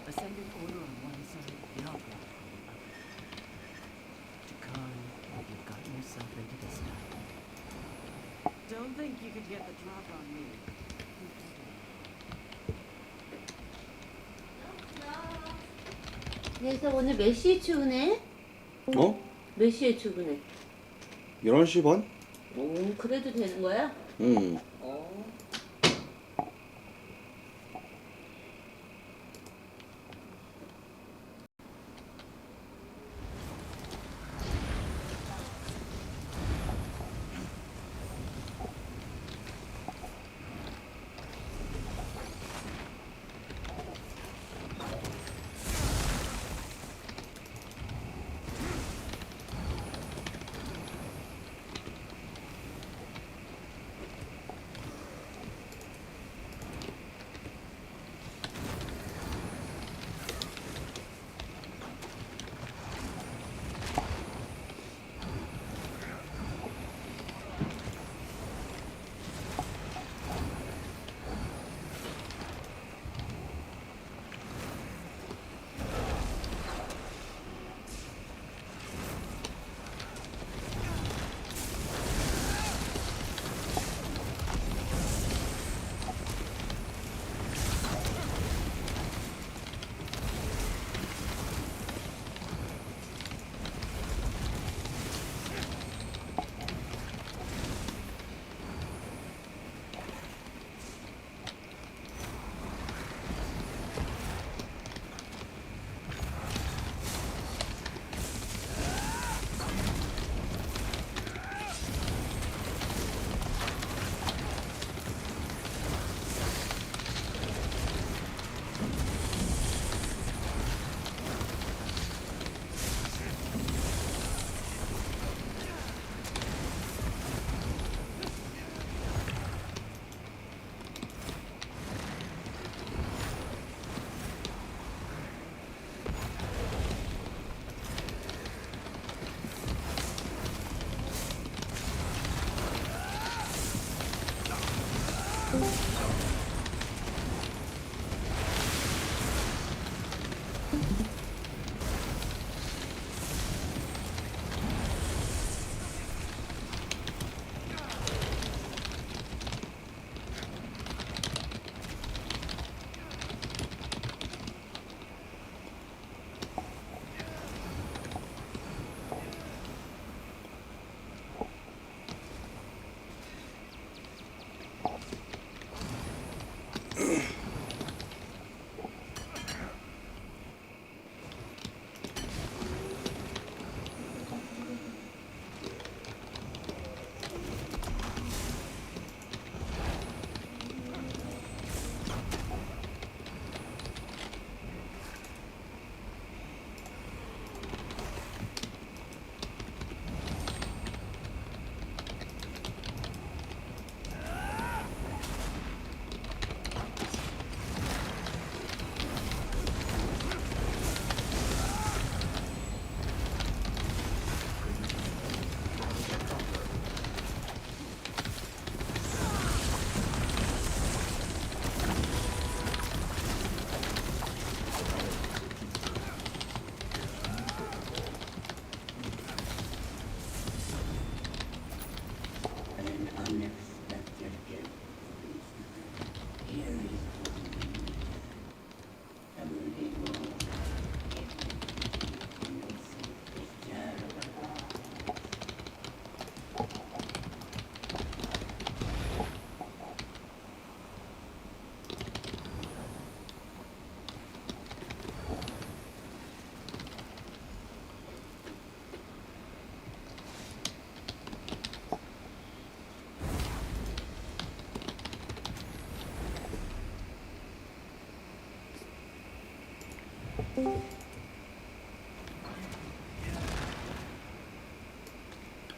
Ascended order on one side, the outlaw on the other. Jakari, you've gotten yourself into this now. Don't think you could get the drop on me. 그래서 오늘 몇 시에 출근해? 어? 몇 시에 출근해? 11시 반? 오, 그래도 되는 거야? 응. 어.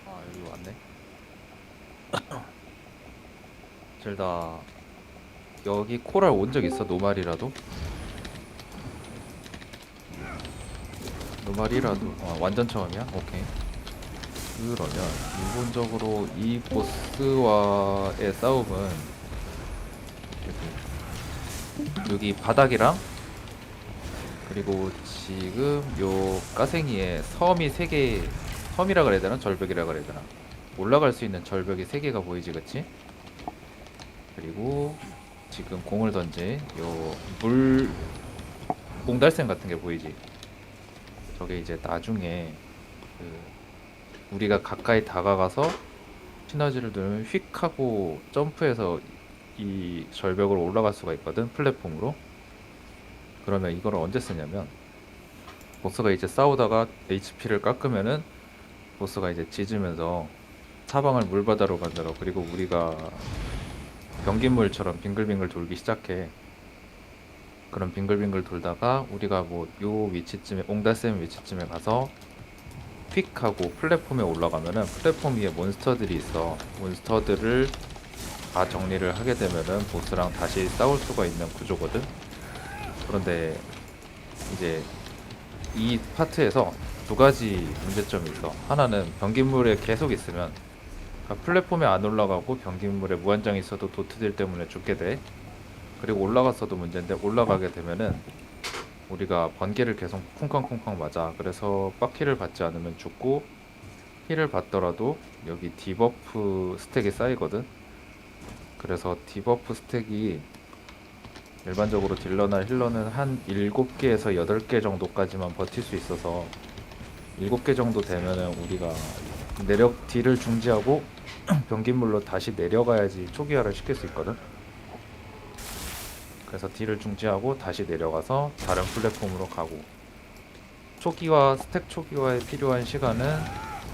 아 여기 왔네. 젤다 여기 코랄 온 적 있어? 노말이라도? 그 말이라도 완전 처음이야? 오케이. 그러면 기본적으로 이 보스와의 싸움은 여기 바닥이랑 그리고 지금 요 까생이에 섬이 3개, 섬이라 그래야 되나? 절벽이라 그래야 되나? 올라갈 수 있는 절벽이 3개가 보이지, 그치? 그리고 지금 공을 던진 요 물 몽달샘 같은 게 보이지? 저게 이제 나중에 그 우리가 가까이 다가가서 시너지를 누르면 휙 하고 점프해서 이 절벽으로 올라갈 수가 있거든, 플랫폼으로. 그러면 이걸 언제 쓰냐면 보스가 이제 싸우다가 HP를 깎으면은 보스가 이제 짖으면서 사방을 물바다로 만들어. 그리고 우리가 변기물처럼 빙글빙글 돌기 시작해. 그럼 빙글빙글 돌다가 우리가 뭐 요 위치쯤에, 옹달샘 위치쯤에 가서 휙 하고 플랫폼에 올라가면은 플랫폼 위에 몬스터들이 있어. 몬스터들을 다 정리를 하게 되면은 보스랑 다시 싸울 수가 있는 구조거든. 그런데 이제 이 파트에서 2가지 문제점이 있어. 하나는 변기물에 계속 있으면, 그러니까 플랫폼에 안 올라가고 변기물에 무한정 있어도 도트들 때문에 죽게 돼. 그리고 올라갔어도 문제인데, 올라가게 되면은 우리가 번개를 계속 쿵쾅쿵쾅 맞아. 그래서 빡힐을 받지 않으면 죽고, 힐을 받더라도 여기 디버프 스택이 쌓이거든. 그래서 디버프 스택이 일반적으로 딜러나 힐러는 한 7개에서 8개 정도까지만 버틸 수 있어서 7개 정도 되면은 우리가 딜을 중지하고 변기물로 다시 내려가야지 초기화를 시킬 수 있거든. 그래서 딜을 중지하고 다시 내려가서 다른 플랫폼으로 가고, 초기화, 스택 초기화에 필요한 시간은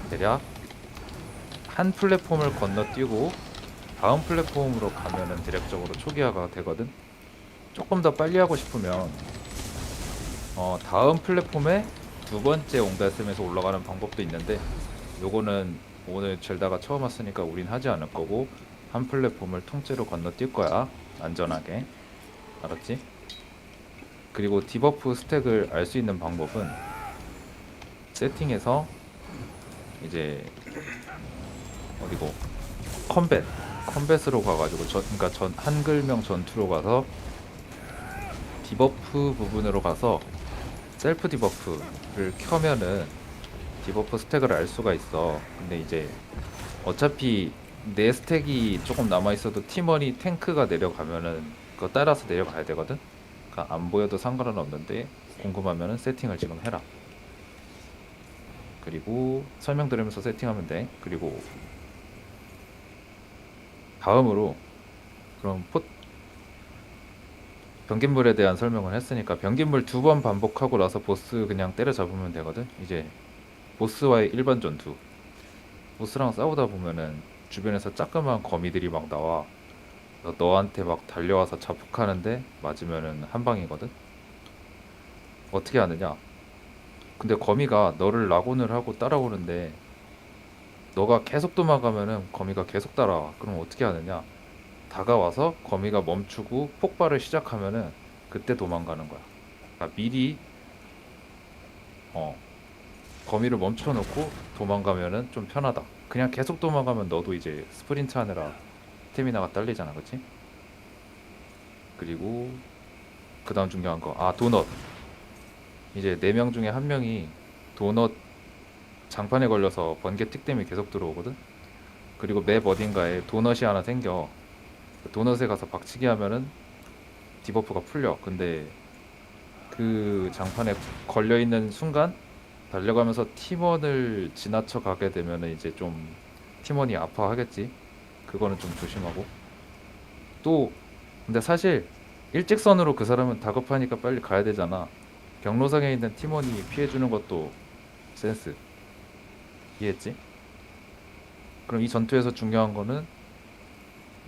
대략 한 플랫폼을 건너뛰고 다음 플랫폼으로 가면은 대략적으로 초기화가 되거든. 조금 더 빨리 하고 싶으면 다음 플랫폼에 2번째 옹달샘에서 올라가는 방법도 있는데, 요거는 오늘 젤다가 처음 왔으니까 우린 하지 않을 거고 한 플랫폼을 통째로 건너뛸 거야, 안전하게. 알았지? 그리고 디버프 스택을 알 수 있는 방법은 세팅에서 이제 어디고, 컴뱃으로 가가지고 그러니까 한글명 전투로 가서 디버프 부분으로 가서 셀프 디버프를 켜면은 디버프 스택을 알 수가 있어. 근데 이제 어차피 내 스택이 조금 남아있어도 팀원이 탱크가 내려가면은 그거 따라서 내려가야 되거든. 그러니까 안 보여도 상관은 없는데 궁금하면은 세팅을 지금 해라. 그리고 설명 들으면서 세팅하면 돼. 그리고 다음으로, 그럼 변기물에 대한 설명을 했으니까 변기물 2번 반복하고 나서 보스 그냥 때려잡으면 되거든. 이제 보스와의 일반 전투. 보스랑 싸우다 보면은 주변에서 자그마한 거미들이 막 나와. 너한테 막 달려와서 자폭하는데 맞으면은 한 방이거든. 어떻게 하느냐? 근데 거미가 너를 낙온을 하고 따라오는데 너가 계속 도망가면은 거미가 계속 따라와. 그럼 어떻게 하느냐? 다가와서 거미가 멈추고 폭발을 시작하면은 그때 도망가는 거야. 그러니까 미리 거미를 멈춰놓고 도망가면은 좀 편하다. 그냥 계속 도망가면 너도 이제 스프린트 하느라 스태미나가 딸리잖아, 그치? 그리고 그 다음 중요한 거, 도넛. 이제 4명 중에 1명이 도넛 장판에 걸려서 번개 틱 때문에 계속 들어오거든. 그리고 맵 어딘가에 도넛이 하나 생겨. 그 도넛에 가서 박치기 하면은 디버프가 풀려. 근데 그 장판에 걸려있는 순간 달려가면서 팀원을 지나쳐 가게 되면은 이제 좀 팀원이 아파하겠지. 그거는 좀 조심하고. 또 근데 사실 일직선으로 그 사람은 다급하니까 빨리 가야 되잖아. 경로상에 있는 팀원이 피해주는 것도 센스. 이해했지? 그럼 이 전투에서 중요한 거는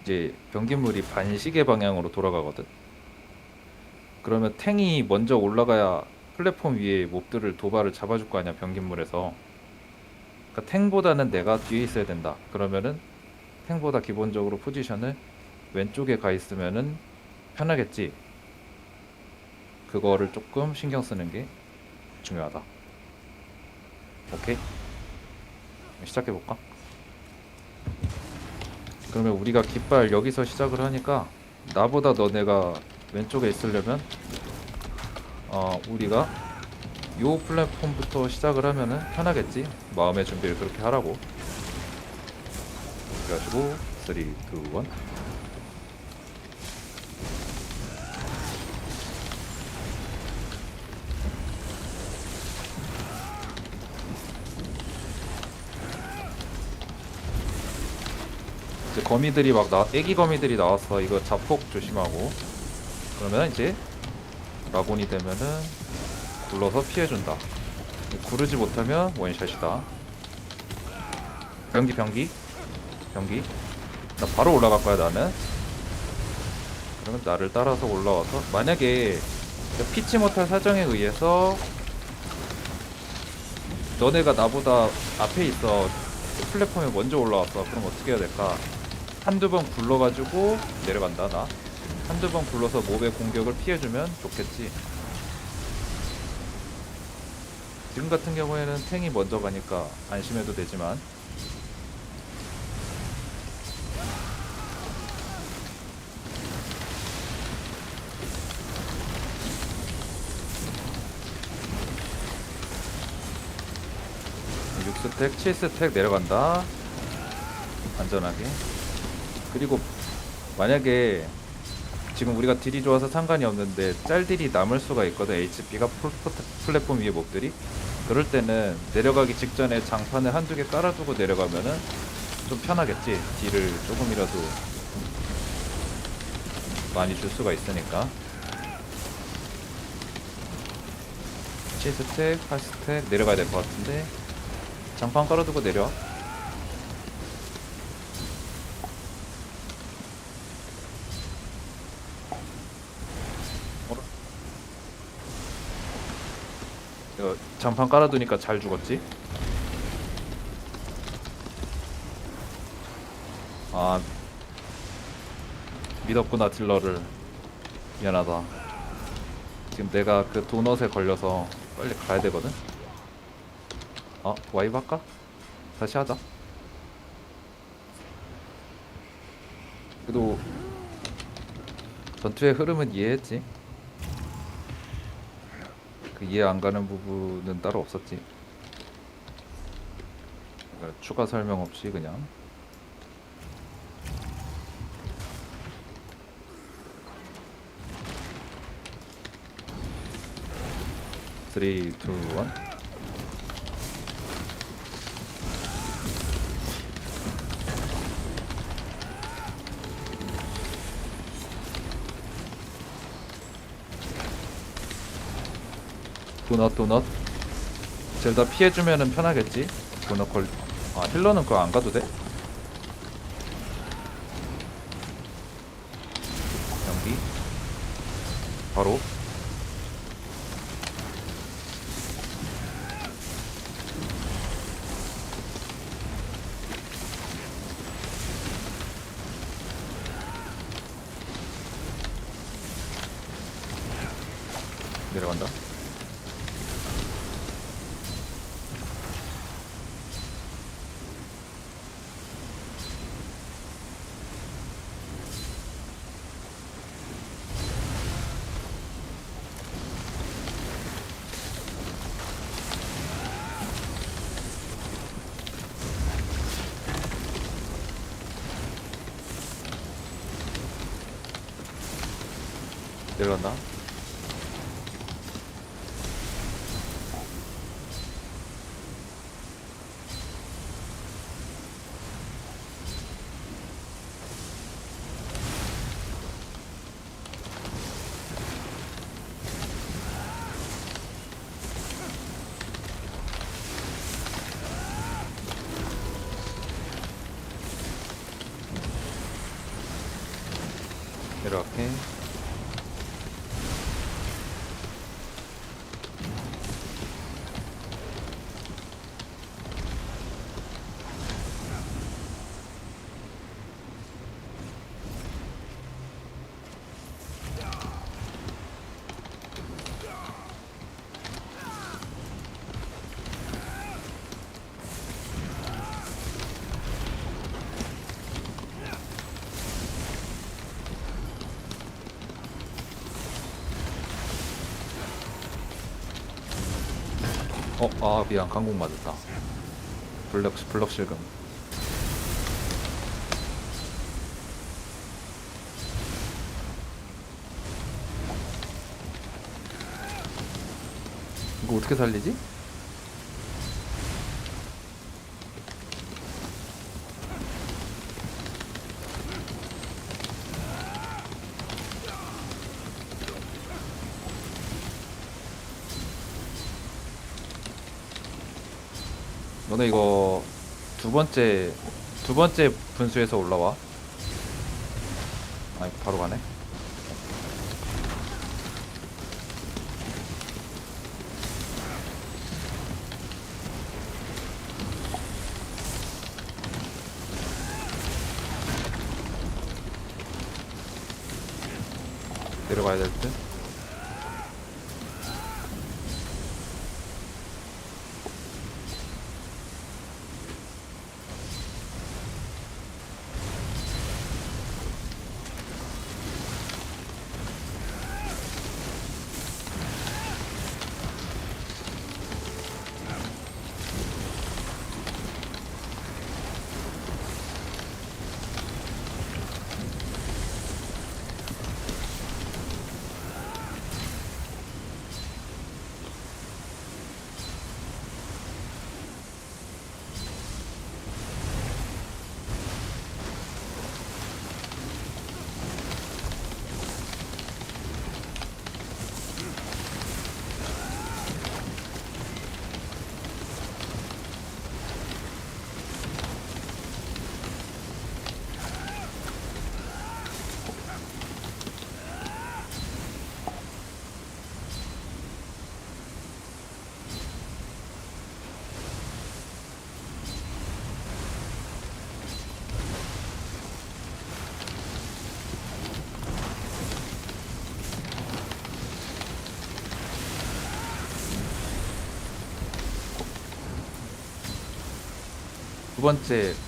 이제 변기물이 반시계 방향으로 돌아가거든. 그러면 탱이 먼저 올라가야 플랫폼 위에 몹들을 도발을 잡아줄 거 아니야, 변기물에서. 그러니까 탱보다는 내가 뒤에 있어야 된다. 그러면은 탱보다 기본적으로 포지션을 왼쪽에 가 있으면은 편하겠지. 그거를 조금 신경 쓰는 게 중요하다. 오케이. 시작해볼까? 그러면 우리가 깃발 여기서 시작을 하니까 나보다 너네가 왼쪽에 있으려면 우리가 요 플랫폼부터 시작을 하면은 편하겠지. 마음의 준비를 그렇게 하라고. 그래가지고 3, 2, 1. 이제 거미들이 애기 거미들이 나왔어. 이거 자폭 조심하고. 그러면 이제 라곤이 되면은 굴러서 피해준다. 구르지 못하면 원샷이다. 변기. 나 바로 올라갈 거야 나는. 그러면 나를 따라서 올라와서 만약에 피치 못할 사정에 의해서 너네가 나보다 앞에 있어. 플랫폼에 먼저 올라왔어. 그럼 어떻게 해야 될까? 한두 번 굴러가지고 내려간다. 나 한두 번 굴러서 몹의 공격을 피해주면 좋겠지. 지금 같은 경우에는 탱이 먼저 가니까 안심해도 되지만 스택, 7스택 내려간다. 안전하게. 그리고 만약에 지금 우리가 딜이 좋아서 상관이 없는데 짤딜이 남을 수가 있거든. HP가 플랫폼 위에 몹들이. 그럴 때는 내려가기 직전에 장판을 한두 개 깔아두고 내려가면은 좀 편하겠지. 딜을 조금이라도 많이 줄 수가 있으니까. 7스택, 8스택 내려가야 될 것 같은데 장판 깔아두고 내려. 이거 장판 깔아두니까 잘 죽었지? 아, 믿었구나 딜러를. 미안하다. 지금 내가 그 도넛에 걸려서 빨리 가야 되거든? 와이브 할까? 다시 하자. 그래도 전투의 흐름은 이해했지. 그 이해 안 가는 부분은 따로 없었지. 그러니까 추가 설명 없이 그냥. 쓰리, 투, 원. 도넛 젤다 피해주면은 편하겠지. 도넛 힐러는 그거 안 가도 돼. 연기 바로 내려간다. 내려간다. 이렇게 아 미안 강공 맞았다. 블럭 실금. 이거 어떻게 살리지? 너네 이거 두 번째 분수에서 올라와. 아니 바로 가네. 내려가야 될 듯.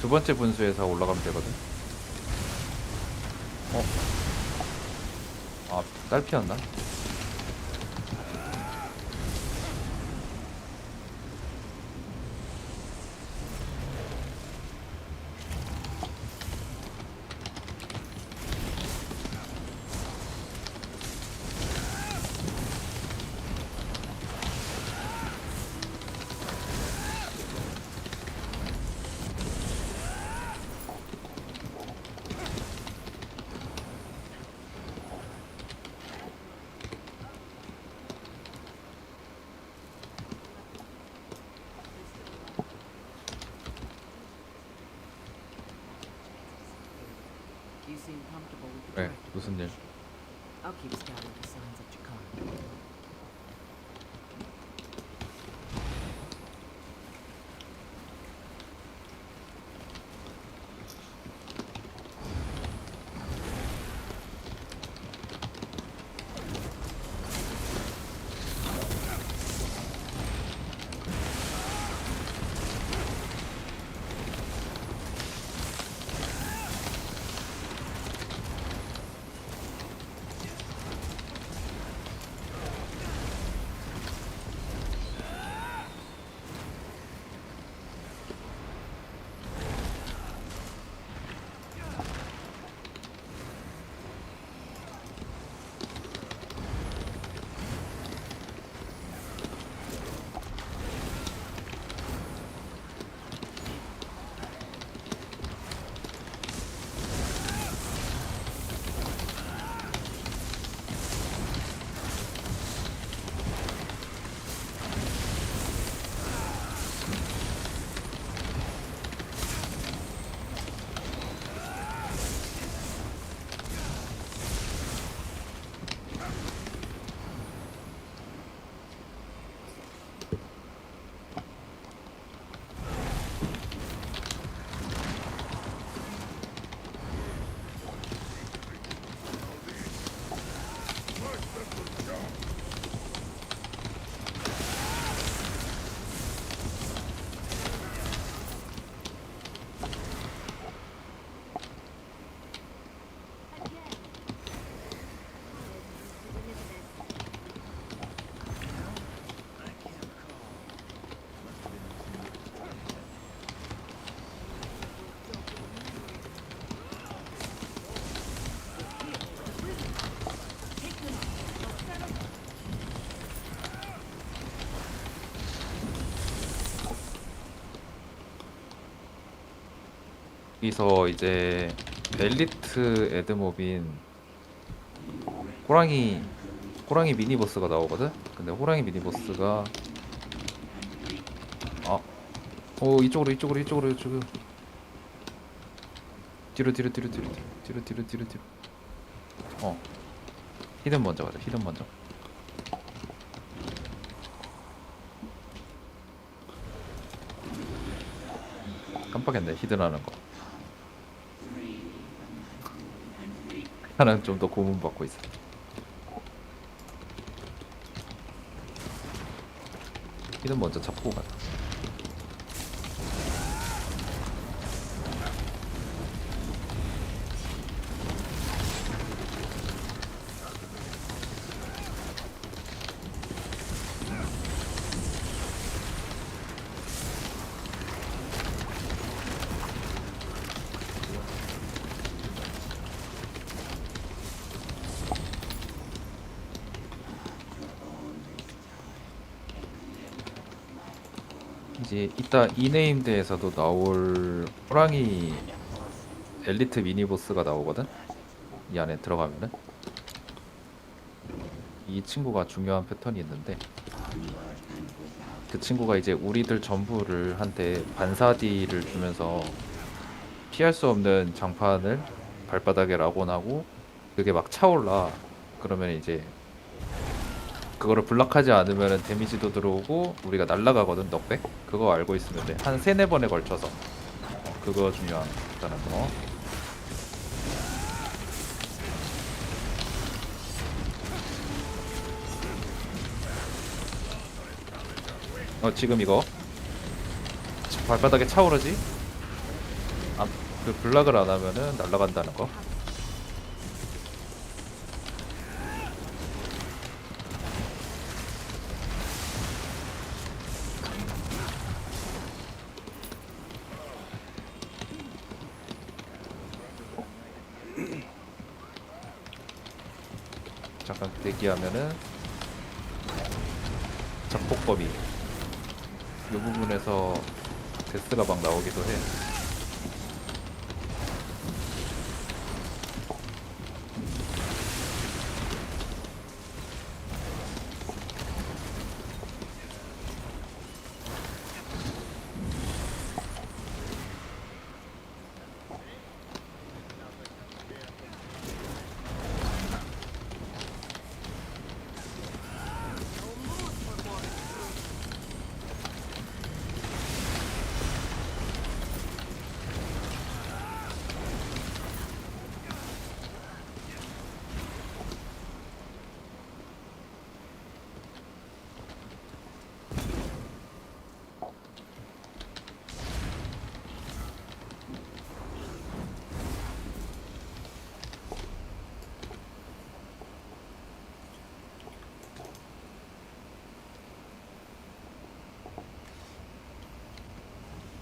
두 번째 분수에서 올라가면 되거든. 아, 딸피였나? You seem comfortable with the 네, directive. 무슨 일? I'll keep scouting for signs of Jakar. 여기서 이제 엘리트 애드몹인 호랑이 미니보스가 나오거든? 근데 호랑이 미니보스가 이쪽으로 뒤로 히든 먼저 가자. 히든 먼저. 깜빡했네. 히든 하는 거. 하나는 좀 더 고문받고 있어. 히든 먼저 잡고 가자. 이제 이따 이네임드에서도 나올 호랑이 엘리트 미니보스가 나오거든? 이 안에 들어가면은 이 친구가 중요한 패턴이 있는데 그 친구가 이제 우리들 전부를 한테 반사디를 주면서 피할 수 없는 장판을 발바닥에 락온하고 그게 막 차올라. 그러면 이제 그거를 블락하지 않으면 데미지도 들어오고 우리가 날아가거든. 넉백 그거 알고 있으면 돼. 한 3-4번에 걸쳐서 그거 중요하다는 거. 지금 이거 발바닥에 차오르지? 그 블락을 안 하면은 날아간다는 거. 잠깐 대기하면은 작폭범위 이 부분에서 데스가 막 나오기도 해.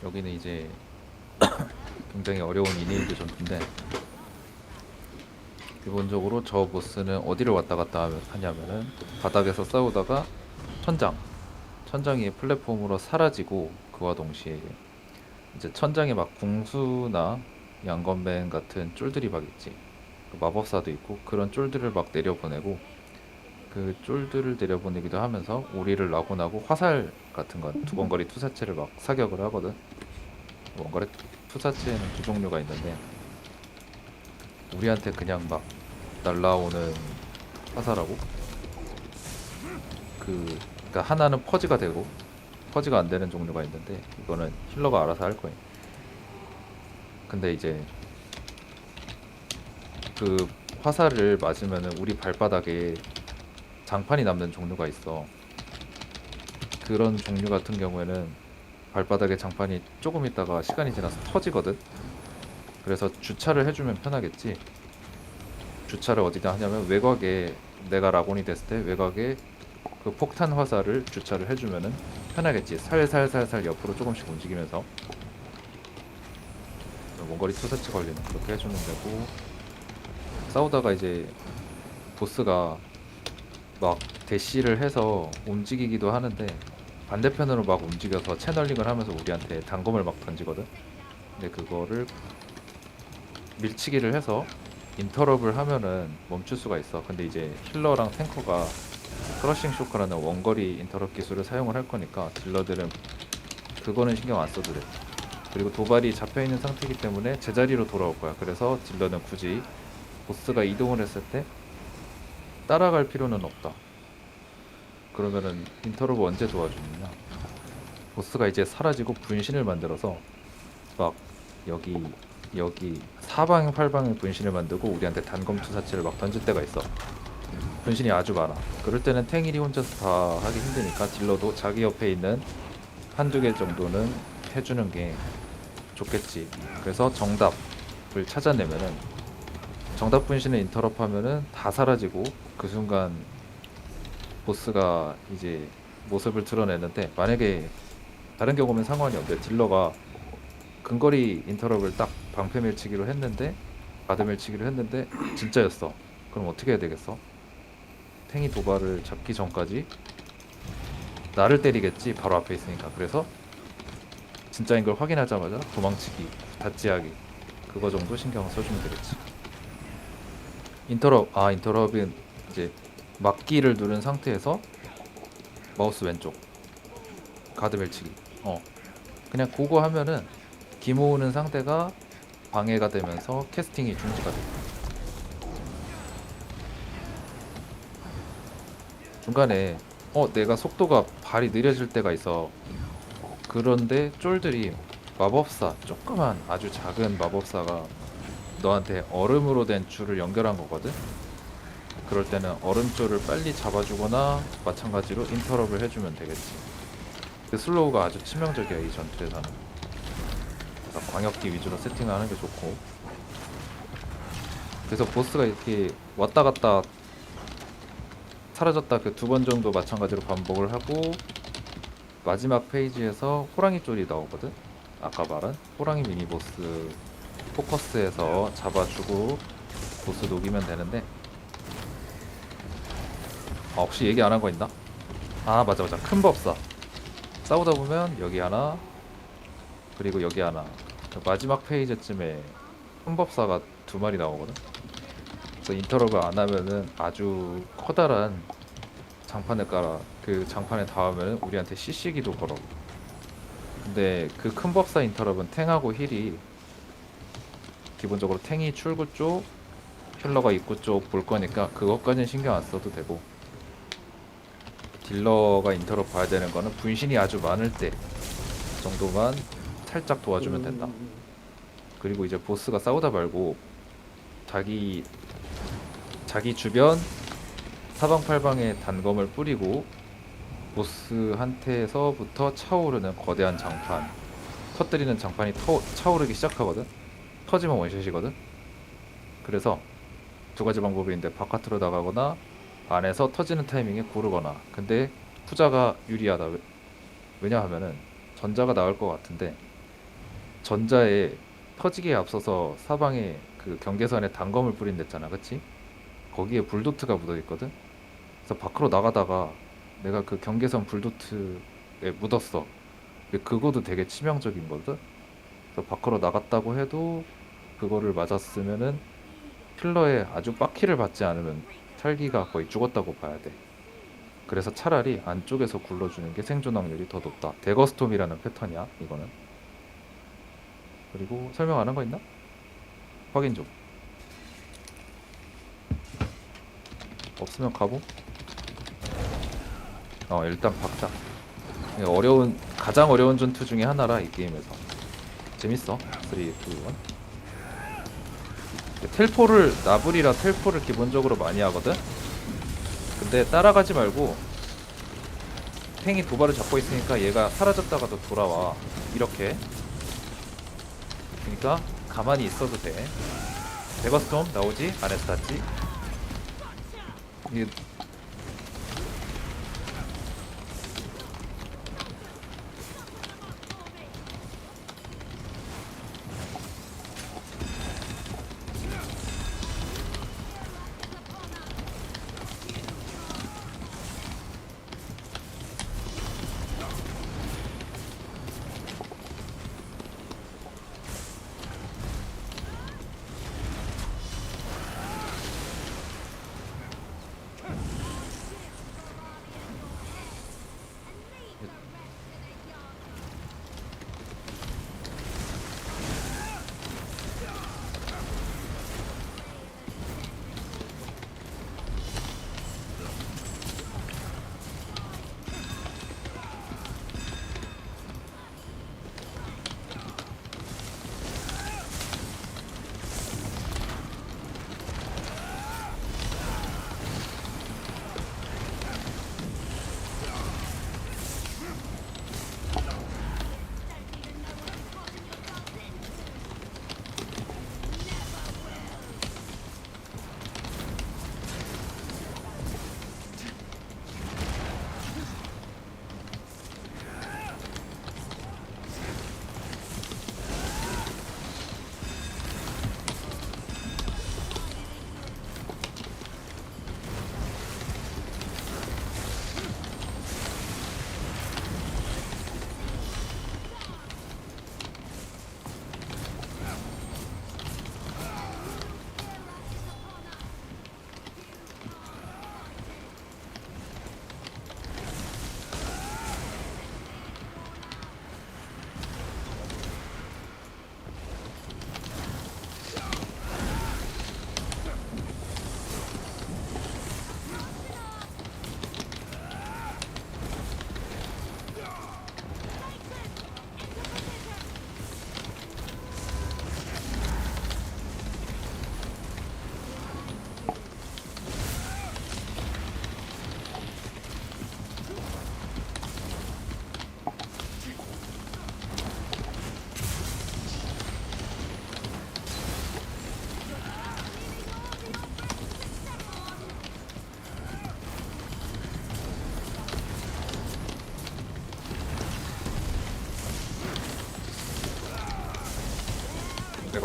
여기는 이제 굉장히 어려운 이네임드 전투인데 기본적으로 저 보스는 어디를 왔다 갔다 하냐면은 바닥에서 싸우다가 천장이 플랫폼으로 사라지고 그와 동시에 이제 천장에 막 궁수나 양건맨 같은 쫄들이 막 있지. 그 마법사도 있고 그런 쫄들을 막 내려보내고 그 쫄들을 내려보내기도 하면서 우리를 낙원하고 화살 같은 건 두번거리 투사체를 막 사격을 하거든. 원거리 투사체는 두 종류가 있는데 우리한테 그냥 막 날라오는 화살하고 그러니까 하나는 퍼지가 되고 퍼지가 안 되는 종류가 있는데 이거는 힐러가 알아서 할 거예요. 근데 이제 그 화살을 맞으면은 우리 발바닥에 장판이 남는 종류가 있어. 그런 종류 같은 경우에는 발바닥에 장판이 조금 있다가 시간이 지나서 터지거든. 그래서 주차를 해주면 편하겠지. 주차를 어디다 하냐면 외곽에 내가 라곤이 됐을 때 외곽에 그 폭탄 화살을 주차를 해주면은 편하겠지. 살살살살 옆으로 조금씩 움직이면서 원거리 투사치 걸리는 그렇게 해주면 되고 싸우다가 이제 보스가 막 대시를 해서 움직이기도 하는데 반대편으로 막 움직여서 채널링을 하면서 우리한테 단검을 막 던지거든. 근데 그거를 밀치기를 해서 인터럽을 하면은 멈출 수가 있어. 근데 이제 힐러랑 탱커가 크러싱 쇼크라는 원거리 인터럽 기술을 사용을 할 거니까 딜러들은 그거는 신경 안 써도 돼. 그리고 도발이 잡혀있는 상태이기 때문에 제자리로 돌아올 거야. 그래서 딜러는 굳이 보스가 이동을 했을 때 따라갈 필요는 없다. 그러면은 인터럽을 언제 도와주느냐, 보스가 이제 사라지고 분신을 만들어서 막 여기 사방 팔방에 분신을 만들고 우리한테 단검 투사체를 막 던질 때가 있어. 분신이 아주 많아. 그럴 때는 탱일이 혼자서 다 하기 힘드니까 딜러도 자기 옆에 있는 한두 개 정도는 해주는 게 좋겠지. 그래서 정답을 찾아내면은, 정답 분신을 인터럽 하면은 다 사라지고 그 순간 보스가 이제 모습을 드러내는데, 만약에 다른 경우면 상관이 없는데 딜러가 근거리 인터럽을 딱 방패 밀치기로 했는데, 가드 밀치기로 했는데 진짜였어. 그럼 어떻게 해야 되겠어? 탱이 도발을 잡기 전까지 나를 때리겠지, 바로 앞에 있으니까. 그래서 진짜인 걸 확인하자마자 도망치기, 다찌하기, 그거 정도 신경 써주면 되겠지. 인터럽은 이제 막기를 누른 상태에서 마우스 왼쪽 가드 밀치기, 그냥 그거 하면은 기 모으는 상대가 방해가 되면서 캐스팅이 중지가 돼. 중간에 내가 속도가 발이 느려질 때가 있어. 그런데 쫄들이 마법사, 조그만 아주 작은 마법사가 너한테 얼음으로 된 줄을 연결한 거거든. 그럴 때는 얼음줄을 빨리 잡아주거나 마찬가지로 인터럽을 해주면 되겠지. 그 슬로우가 아주 치명적이야, 이 전투에서는. 그래서 광역기 위주로 세팅하는 게 좋고. 그래서 보스가 이렇게 왔다 갔다 사라졌다 그 2번 정도 마찬가지로 반복을 하고, 마지막 페이지에서 호랑이 쫄이 나오거든. 아까 말한 호랑이 미니보스 포커스에서 잡아주고 보스 녹이면 되는데, 혹시 얘기 안 한 거 있나? 맞아, 큰 법사 싸우다 보면 여기 하나, 그리고 여기 하나, 마지막 페이지쯤에 큰 법사가 2마리 나오거든. 그래서 인터럽을 안 하면은 아주 커다란 장판을 깔아. 그 장판에 닿으면 우리한테 CC기도 걸어. 근데 그 큰 법사 인터럽은 탱하고 힐이, 기본적으로 탱이 출구 쪽, 힐러가 입구 쪽 볼 거니까 그것까지는 신경 안 써도 되고, 딜러가 인터럽 봐야 되는 거는 분신이 아주 많을 때 정도만 살짝 도와주면 된다. 그리고 이제 보스가 싸우다 말고 자기 주변 사방팔방에 단검을 뿌리고 보스한테서부터 차오르는 거대한 장판, 터뜨리는 장판이 차오르기 시작하거든. 터지면 원샷이거든. 그래서 2가지 방법이 있는데, 바깥으로 나가거나 안에서 터지는 타이밍에 고르거나. 근데 후자가 유리하다. 왜냐하면은 전자가 나을 것 같은데, 전자에 터지기에 앞서서 사방에 그 경계선에 단검을 뿌린댔잖아, 그치? 거기에 불도트가 묻어있거든. 그래서 밖으로 나가다가 내가 그 경계선 불도트에 묻었어. 근데 그거도 되게 치명적인 거든. 그래서 밖으로 나갔다고 해도 그거를 맞았으면은 킬러에 아주 빡키를 받지 않으면 탈기가 거의 죽었다고 봐야 돼. 그래서 차라리 안쪽에서 굴러주는 게 생존 확률이 더 높다. 데거스톰이라는 패턴이야, 이거는. 그리고 설명 안 한 거 있나? 확인 좀. 없으면 가보. 일단 박자. 가장 어려운 전투 중에 하나라, 이 게임에서. 재밌어. 3, 2, 1. 나불이라 텔포를 기본적으로 많이 하거든? 근데 따라가지 말고, 탱이 도발을 잡고 있으니까 얘가 사라졌다가도 돌아와. 이렇게. 그러니까 가만히 있어도 돼. 데거스톰 나오지? 안에서 닿지? 이게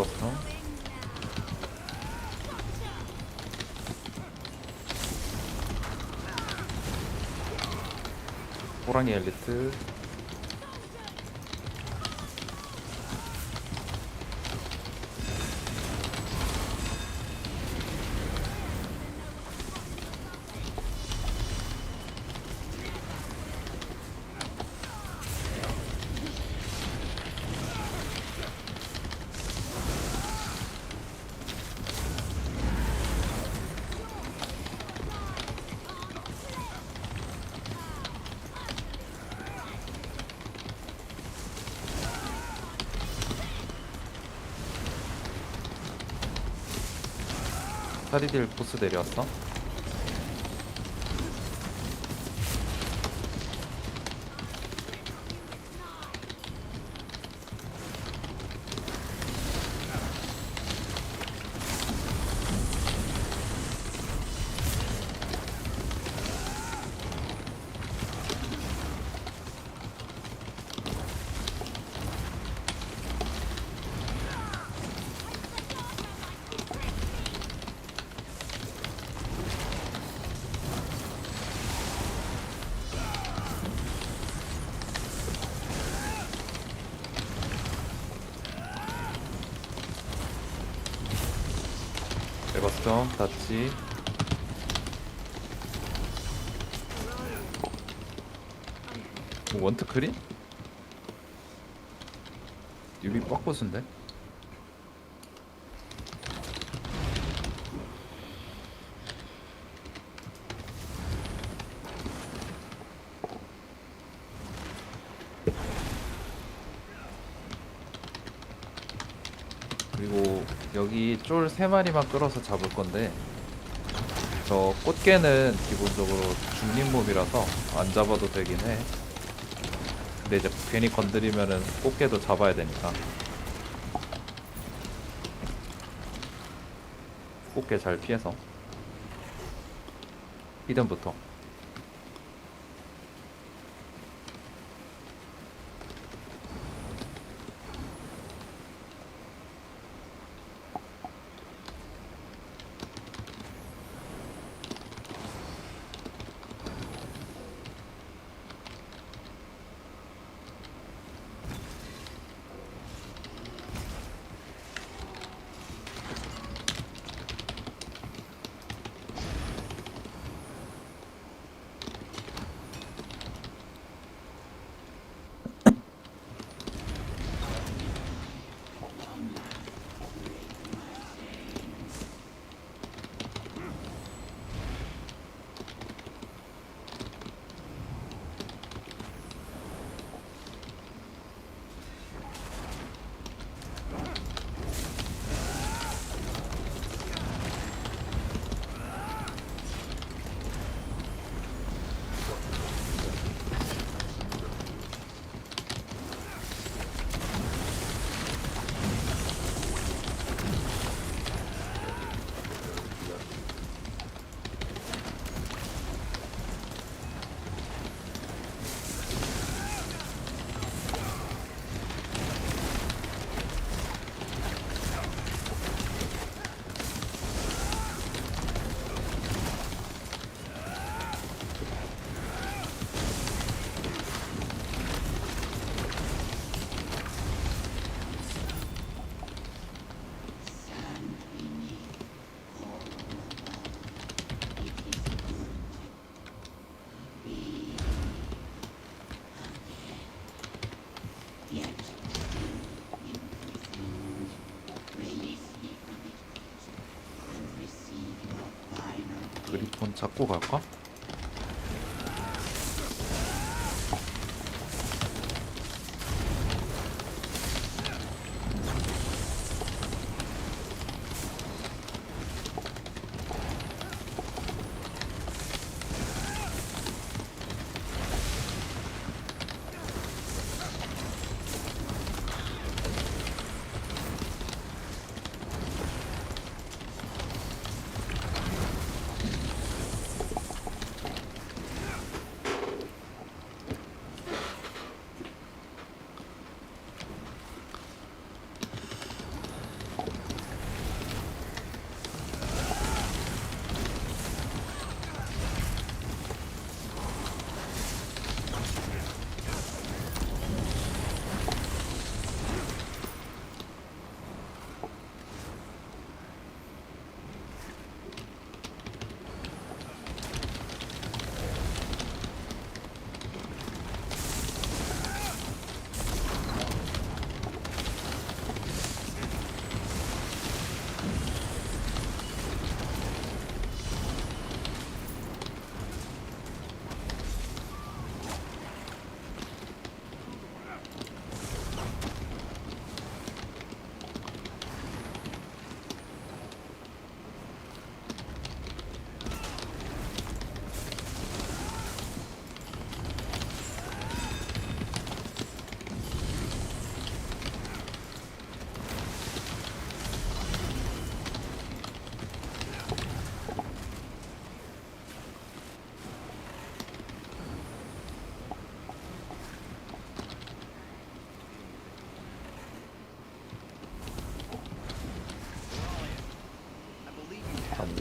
에버스톤. 호랑이 엘리트. 사리딜 보스 내려왔어. 에버스톤 닫지. 원트 크린? 유비 뻑보스인데? 그리고 여기 쫄 3마리만 끌어서 잡을 건데, 저 꽃게는 기본적으로 중립몹이라서 안 잡아도 되긴 해. 근데 이제 괜히 건드리면은 꽃게도 잡아야 되니까. 꽃게 잘 피해서. 히든부터. 그리폰 잡고 갈까?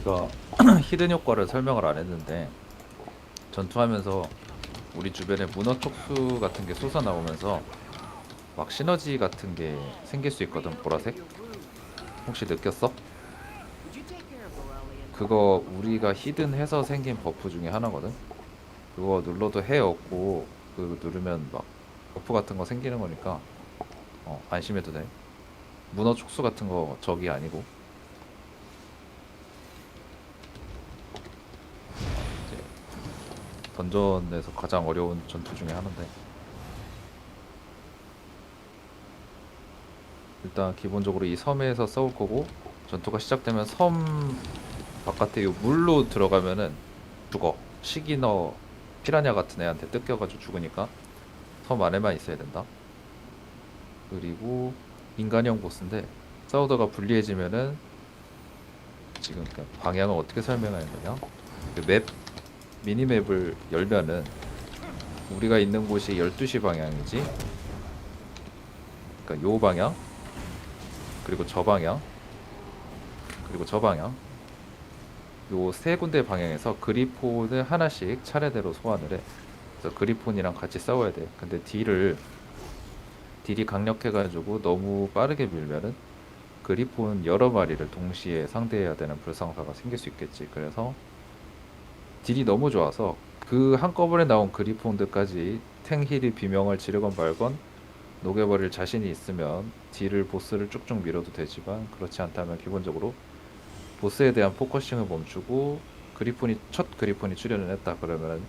우리가 히든 효과를 설명을 안 했는데 전투하면서 우리 주변에 문어 촉수 같은 게 솟아나오면서 막 시너지 같은 게 생길 수 있거든. 보라색. 혹시 느꼈어? Would you take care of Borelli and 그거 우리가 히든 해서 생긴 버프 중에 하나거든. 그거 눌러도 해 없고 그 누르면 막 버프 같은 거 생기는 거니까 안심해도 돼. 문어 촉수 같은 거 적이 아니고. 이제 던전에서 가장 어려운 전투 중에 하나인데 일단 기본적으로 이 섬에서 싸울 거고 전투가 시작되면 섬 바깥에 요 물로 들어가면은 죽어. 시기너 피라냐 같은 애한테 뜯겨가지고 죽으니까 섬 안에만 있어야 된다. 그리고 인간형 보스인데 싸우다가 불리해지면은 지금 그 방향을 어떻게 설명하는 거냐? 그 맵 미니맵을 열면은 우리가 있는 곳이 12시 방향이지. 그러니까 요 방향 그리고 저 방향 그리고 저 방향 요 세 군데 방향에서 그리폰을 하나씩 차례대로 소환을 해. 그래서 그리폰이랑 같이 싸워야 돼. 근데 딜이 강력해가지고 너무 빠르게 밀면은 그리폰 여러 마리를 동시에 상대해야 되는 불상사가 생길 수 있겠지. 그래서 딜이 너무 좋아서 그 한꺼번에 나온 그리폰들까지 탱힐이 비명을 지르건 말건 녹여버릴 자신이 있으면 딜을 보스를 쭉쭉 밀어도 되지만 그렇지 않다면 기본적으로 보스에 대한 포커싱을 멈추고 첫 그리폰이 출현을 했다 그러면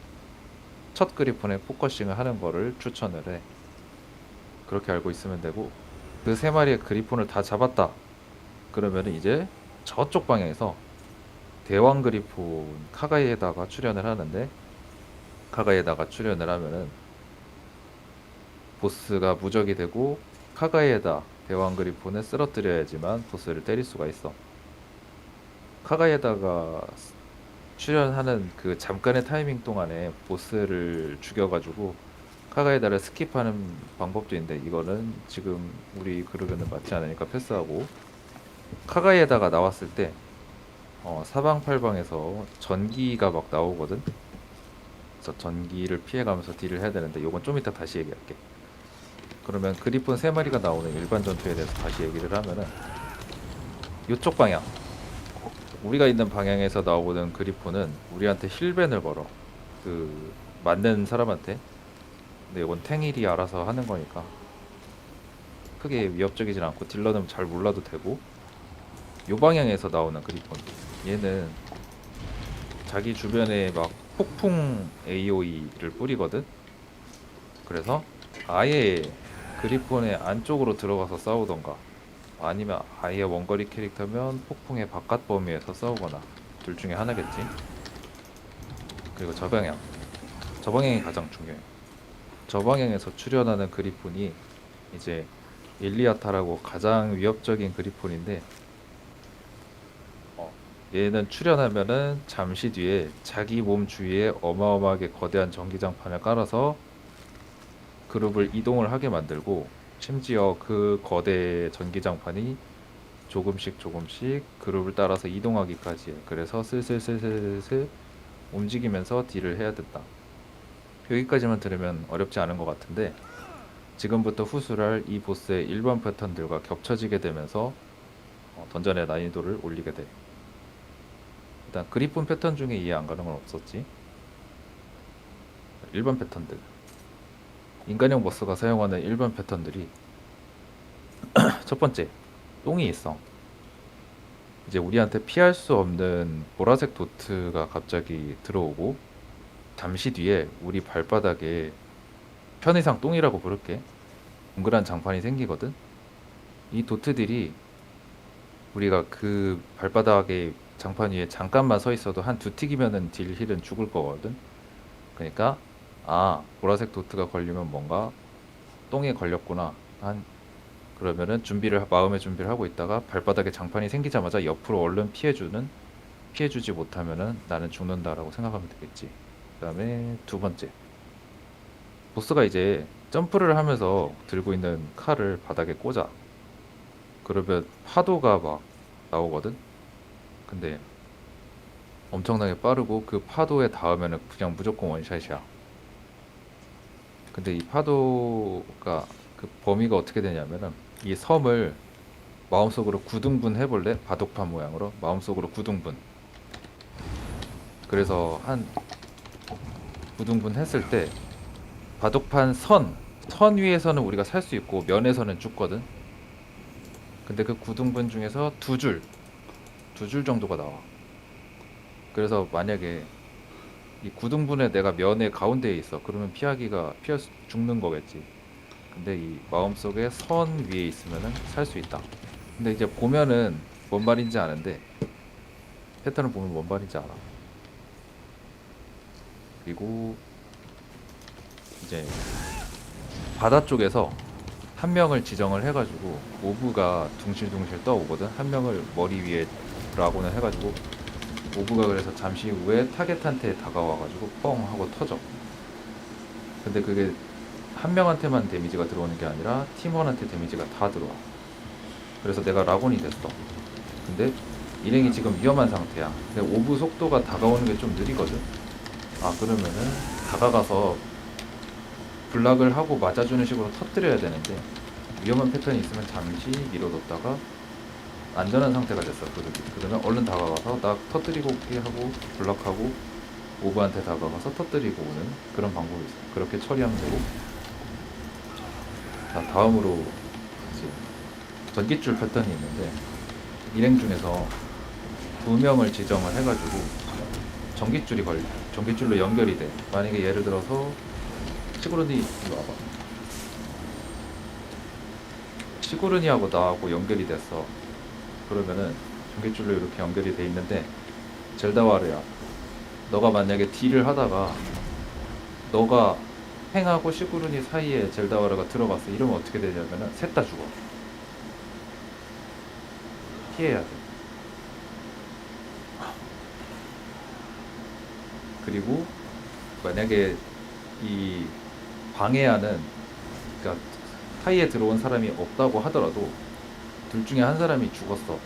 첫 그리폰에 포커싱을 하는 거를 추천을 해. 그렇게 알고 있으면 되고 그 세 마리의 그리폰을 다 잡았다 그러면은 이제 저쪽 방향에서 대왕 그리폰 카가이에다가 출현을 하는데 카가이에다가 출현을 하면은 보스가 무적이 되고 카가이에다 대왕 그리폰을 쓰러뜨려야지만 보스를 때릴 수가 있어. 카가이에다가 출연하는 그 잠깐의 타이밍 동안에 보스를 죽여가지고 카가에다를 스킵하는 방법도 있는데 이거는 지금 우리 그룹에는 맞지 않으니까 패스하고 카가에다가 나왔을 때 사방팔방에서 전기가 막 나오거든. 그래서 전기를 피해가면서 딜을 해야 되는데 이건 좀 이따 다시 얘기할게. 그러면 그리폰 3마리가 나오는 일반 전투에 대해서 다시 얘기를 하면은 이쪽 방향 우리가 있는 방향에서 나오는 그리폰은 우리한테 힐벤을 걸어. 그 맞는 사람한테. 근데 이건 탱일이 알아서 하는 거니까 크게 위협적이진 않고 딜러는 잘 몰라도 되고 요 방향에서 나오는 그리폰 얘는 자기 주변에 막 폭풍 AOE를 뿌리거든. 그래서 아예 그리폰의 안쪽으로 들어가서 싸우던가 아니면 아예 원거리 캐릭터면 폭풍의 바깥 범위에서 싸우거나 둘 중에 하나겠지. 그리고 저 방향이 가장 중요해. 저 방향에서 출현하는 그리폰이 이제 일리아타라고 가장 위협적인 그리폰인데 얘는 출현하면은 잠시 뒤에 자기 몸 주위에 어마어마하게 거대한 전기장판을 깔아서 그룹을 이동을 하게 만들고 심지어 그 거대 전기장판이 조금씩 그룹을 따라서 이동하기까지 해. 그래서 슬슬 움직이면서 딜을 해야 된다. 여기까지만 들으면 어렵지 않은 것 같은데 지금부터 후술할 이 보스의 일반 패턴들과 겹쳐지게 되면서 던전의 난이도를 올리게 돼. 일단 그리폰 패턴 중에 이해 안 가는 건 없었지. 일반 패턴들 인간형 보스가 사용하는 일반 패턴들이 첫 번째 똥이 있어. 이제 우리한테 피할 수 없는 보라색 도트가 갑자기 들어오고 잠시 뒤에 우리 발바닥에 편의상 똥이라고 부를게 동그란 장판이 생기거든. 이 도트들이 우리가 그 발바닥에 장판 위에 잠깐만 서 있어도 한 두 틱이면은 딜 힐은 죽을 거거든. 그러니까 보라색 도트가 걸리면 뭔가 똥에 걸렸구나 그러면은 마음의 준비를 하고 있다가 발바닥에 장판이 생기자마자 옆으로 얼른 피해주지 못하면은 나는 죽는다라고 생각하면 되겠지. 그 다음에 두 번째 보스가 이제 점프를 하면서 들고 있는 칼을 바닥에 꽂아. 그러면 파도가 막 나오거든. 근데 엄청나게 빠르고 그 파도에 닿으면은 그냥 무조건 원샷이야. 근데 이 파도가 그 범위가 어떻게 되냐면은 이 섬을 마음속으로 구등분 해볼래? 바둑판 모양으로 마음속으로 구등분. 그래서 한 구등분 했을 때 바둑판 선 위에서는 우리가 살 수 있고 면에서는 죽거든. 근데 그 구등분 중에서 두 줄 정도가 나와. 그래서 만약에 이 구등분에 내가 면의 가운데에 있어. 그러면 죽는 거겠지. 근데 이 마음속에 선 위에 있으면은 살 수 있다. 근데 이제 보면은 뭔 말인지 아는데 패턴을 보면 뭔 말인지 알아. 그리고 이제 바다 쪽에서 한 명을 지정을 해가지고 오브가 둥실둥실 떠오거든. 한 명을 머리 위에 드라곤을 해가지고 오브가 그래서 잠시 후에 타겟한테 다가와가지고 뻥 하고 터져. 근데 그게 한 명한테만 데미지가 들어오는 게 아니라 팀원한테 데미지가 다 들어와. 그래서 내가 라곤이 됐어. 근데 일행이 지금 위험한 상태야. 근데 오브 속도가 다가오는 게 좀 느리거든. 아, 그러면은 다가가서 블락을 하고 맞아주는 식으로 터뜨려야 되는데 위험한 패턴이 있으면 잠시 밀어뒀다가 안전한 상태가 됐어. 그러면 얼른 다가가서 나 터뜨리고 오게 하고 블락하고 오브한테 다가가서 터뜨리고 오는 그런 방법이 있어. 그렇게 처리하면 되고. 자, 다음으로 이제 전깃줄 패턴이 있는데 일행 중에서 두 명을 지정을 해가지고 전깃줄로 연결이 돼. 만약에 예를 들어서 시구르니 이리 와봐. 시구르니하고 나하고 연결이 됐어. 그러면은 전깃줄로 이렇게 연결이 돼 있는데 젤다와르야. 너가 만약에 딜을 하다가 너가 행하고 시구르니 사이에 젤다와르가 들어갔어. 이러면 어떻게 되냐면은 셋 다 죽어. 피해야 돼. 그리고 만약에 이 방해하는, 그러니까 사이에 들어온 사람이 없다고 하더라도 둘 중에 한 사람이 죽었어.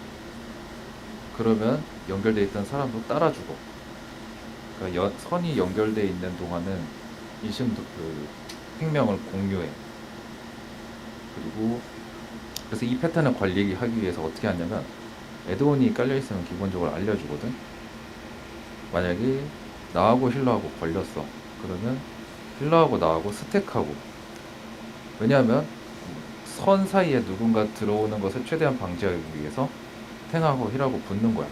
그러면 연결돼 있던 사람도 따라 죽어. 그러니까 선이 연결돼 있는 동안은 일심도 그 생명을 공유해. 그리고 그래서 이 패턴을 관리하기 위해서 어떻게 하냐면 에드온이 깔려있으면 기본적으로 알려주거든. 만약에 나하고 힐러하고 걸렸어. 그러면 힐러하고 나하고 스택하고. 왜냐하면 선 사이에 누군가 들어오는 것을 최대한 방지하기 위해서 탱하고 힐하고 붙는 거야.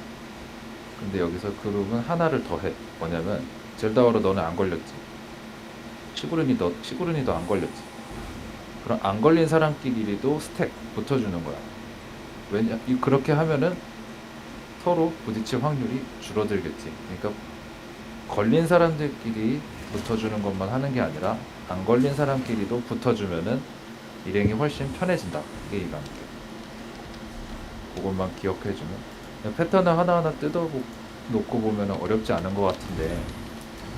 근데 여기서 그룹은 하나를 더 해. 뭐냐면 젤다워로 너는 안 걸렸지. 시구르니도 안 걸렸지. 그럼 안 걸린 사람끼리도 스택 붙어주는 거야. 그렇게 하면은 서로 부딪힐 확률이 줄어들겠지. 그러니까 걸린 사람들끼리 붙어주는 것만 하는 게 아니라 안 걸린 사람끼리도 붙어주면은 일행이 훨씬 편해진다. 이게 이런 게. 그것만 기억해주면 패턴을 하나하나 뜯어놓고 보면 어렵지 않은 것 같은데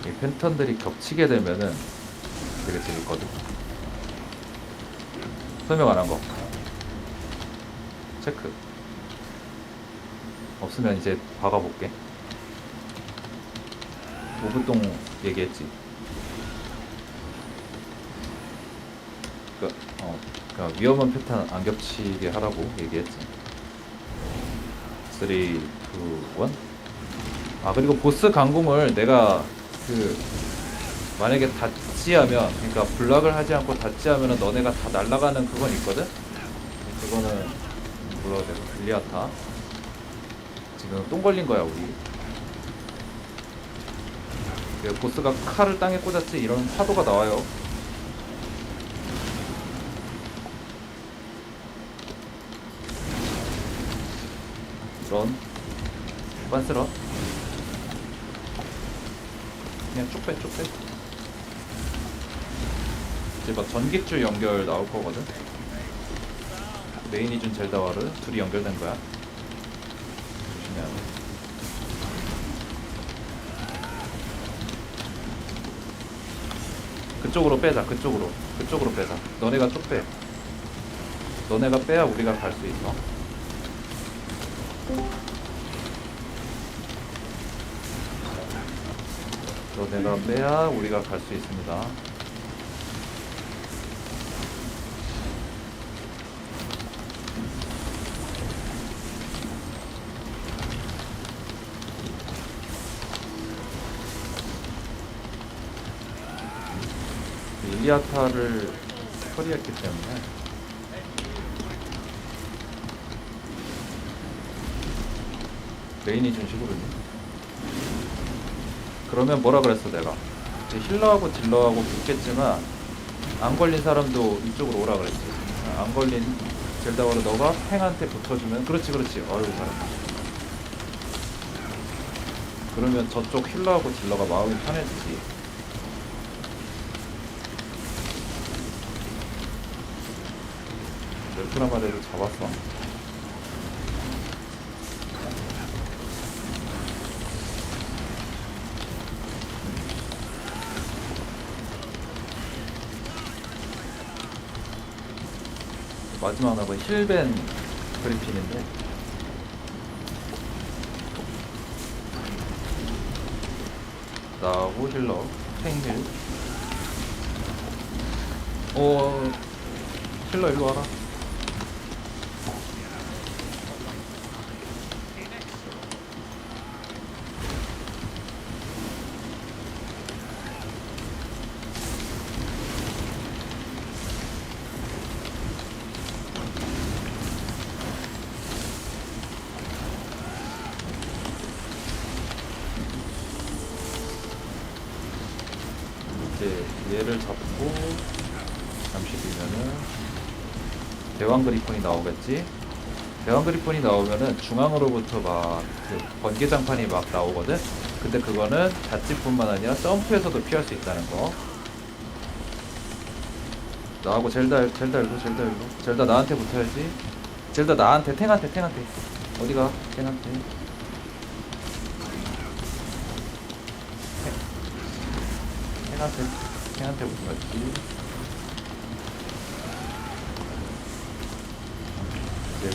이 패턴들이 겹치게 되면은 되게 재밌거든. 설명 안 한 거 체크. 없으면 이제 박아볼게. 오브똥 얘기했지. 그러니까 위험한 패턴 안 겹치게 하라고 얘기했지. 3, 2, 1. 아, 그리고 보스 강공을 내가 만약에 닫지하면, 그러니까 블락을 하지 않고 닫지하면은 너네가 다 날아가는 그건 있거든. 그거는 불러야 돼. 빌리아타. 지금 똥 걸린 거야 우리. 보스가 칼을 땅에 꽂았지 이런 파도가 나와요. 런 빤스런 그냥 쭉 빼. 이제 막 전깃줄 연결 나올 거거든. 메인이 준 젤다와르 둘이 연결된 거야. 조심해야 돼. 그쪽으로 빼자. 그쪽으로 빼자. 너네가 쭉 빼. 너네가 빼야 우리가 갈 수 있어. 너네가 빼야 우리가 갈 수 있습니다. 일리아타를 처리했기 때문에 메인이 중시거든요. 그러면 뭐라 그랬어 내가? 이제 힐러하고 딜러하고 붙겠지만 안 걸린 사람도 이쪽으로 오라 그랬지. 안 걸린 젤다워를 너가 팽한테 붙어주면 그렇지 그렇지. 어휴 잘한다. 그러면 저쪽 힐러하고 딜러가 마음이 편해지지. 멜프라마레를 잡았어. 마지막 나가 힐벤 그리핀인데 나하고 힐러 탱힐. 힐러 일로 와라. 이제 얘를 잡고 잠시 뒤면은 대왕 그리폰이 나오겠지. 대왕 그리폰이 나오면은 중앙으로부터 막 그 번개장판이 막 나오거든. 근데 그거는 자치뿐만 아니라 점프에서도 피할 수 있다는 거. 나하고 젤다 일로 젤다 나한테 붙어야지. 젤다 나한테 탱한테 어디가 탱한테 탱한테 붙어야지. 이제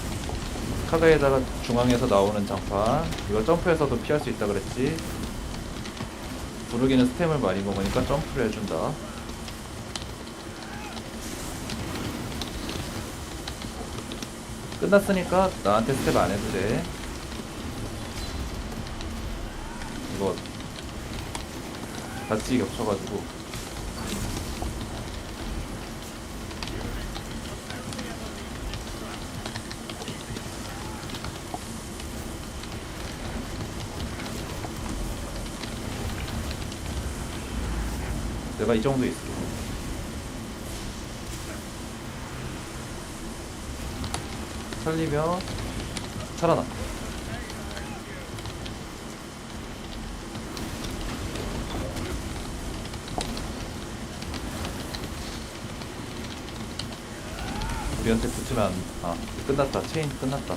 카드에다가 중앙에서 나오는 장판 이거 점프해서도 피할 수 있다 그랬지. 부르기는 스템을 많이 먹으니까 점프를 해준다. 끝났으니까 나한테 스텝 안 해도 돼. 이거 같이 겹쳐가지고 내가 이 정도 있어. 살리면 살아나. 우리한테 붙으면 끝났다. 체인 끝났다.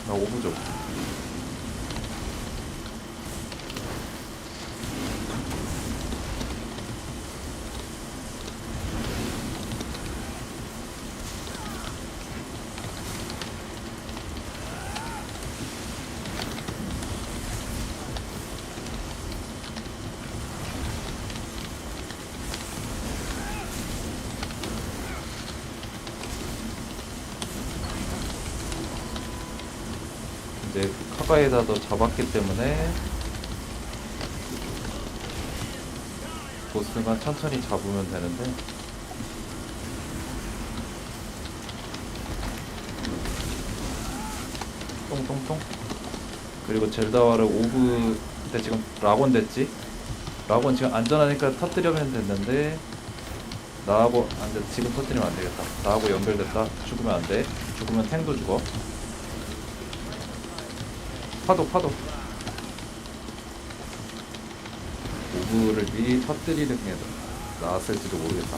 나 5부 줘. 이제 그 카바에다도 잡았기 때문에 보스만 천천히 잡으면 되는데 똥똥똥. 그리고 젤다와를 오브 때 지금 락원 됐지? 락원 지금 안전하니까 터뜨리면 됐는데 나하고 안돼. 지금 터뜨리면 안 되겠다. 나하고 연결됐다. 죽으면 안 돼. 죽으면 탱도 죽어. 파도 오브를 미리 터뜨리는 게 나았을지도 모르겠다.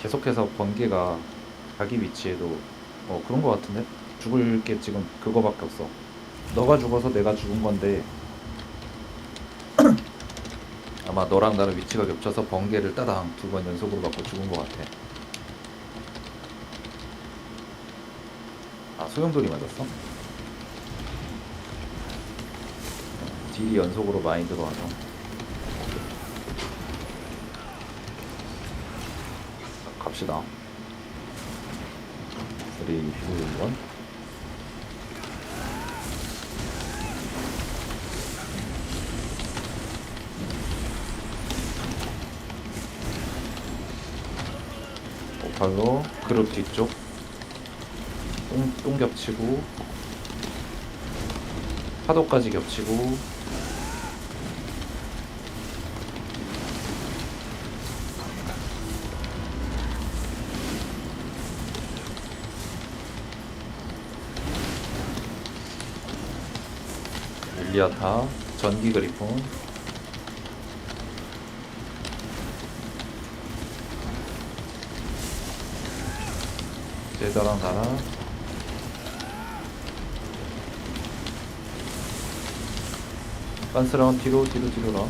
계속해서 번개가 자기 위치에도 그런 거 같은데? 죽을 게 지금 그거밖에 없어. 너가 죽어서 내가 죽은 건데 아마 너랑 나랑 위치가 겹쳐서 번개를 따당 2번 연속으로 맞고 죽은 것 같아. 아, 소용돌이 맞았어? 딜이 연속으로 많이 들어와서. 갑시다. 3, 2, 1. 바로 그룹 뒤쪽 똥 겹치고 파도까지 겹치고 일리아타 전기 그리폰 제더랑 나랑 빤스라운 뒤로랑 뒤로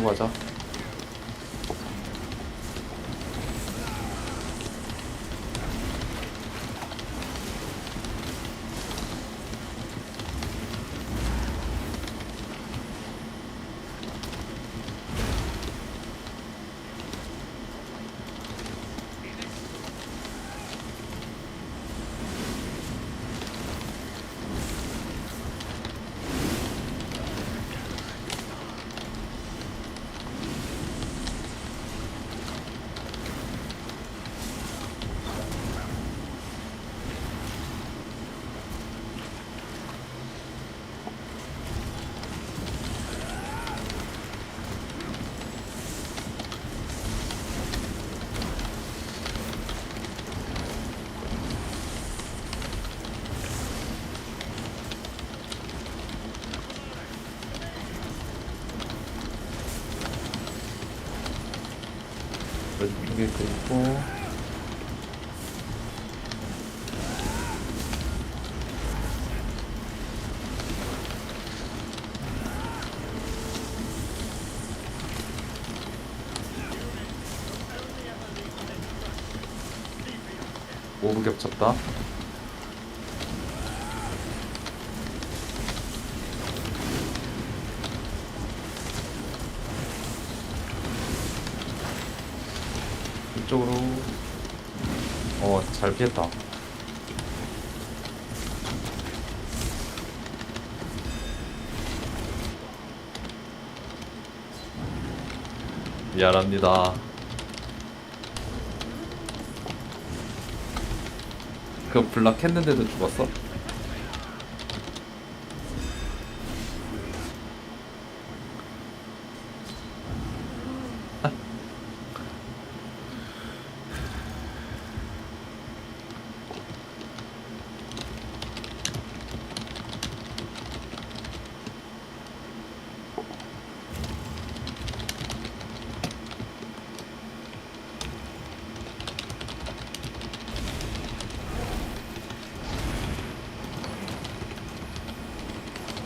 가자. 왼쪽에 그리고 오브 겹쳤다. 이쪽으로 잘 피했다. 미안합니다. 그 블락 했는데도 죽었어?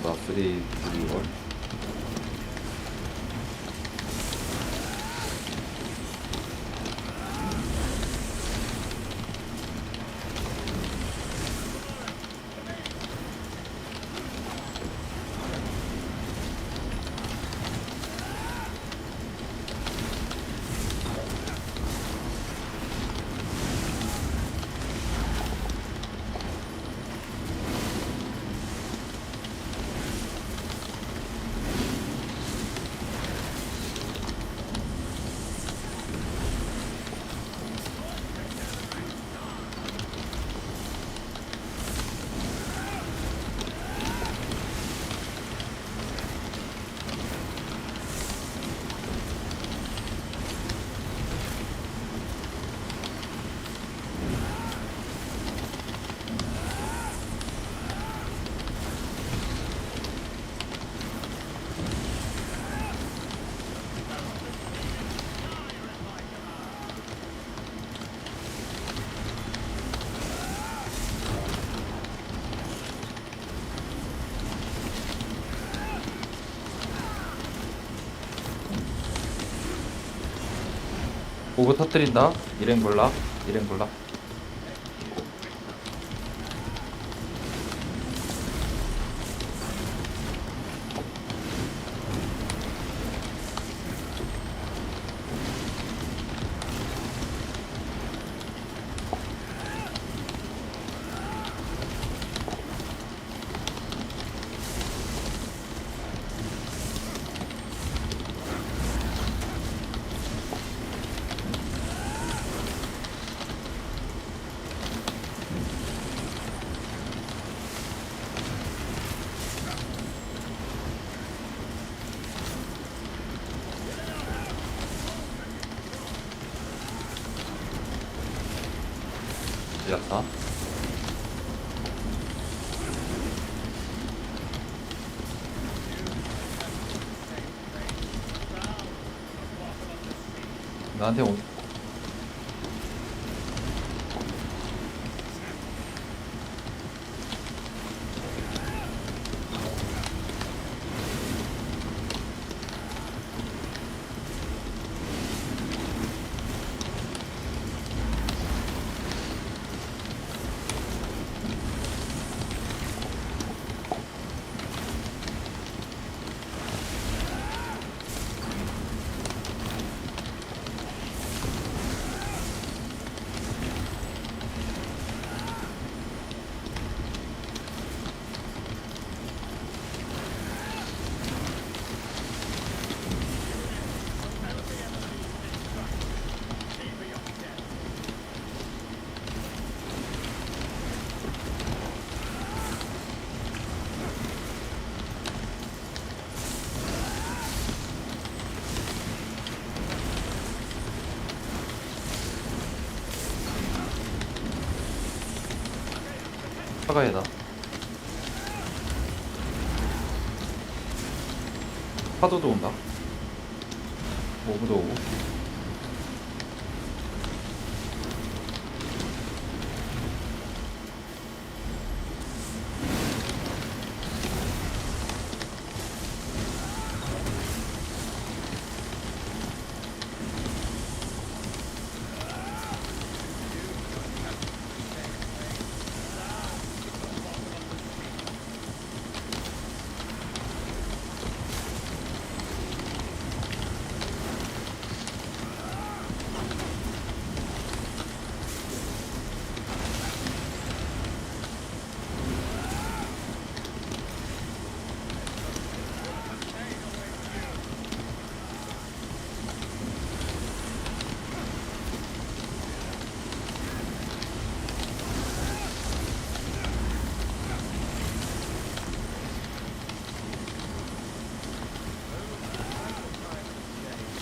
나 3, 2, 1. 보고 터뜨린다. 일행 볼락. 일행 볼락. 밀렸다. 나한테 오. 사과해다. 파도도 온다. 모브도 오고.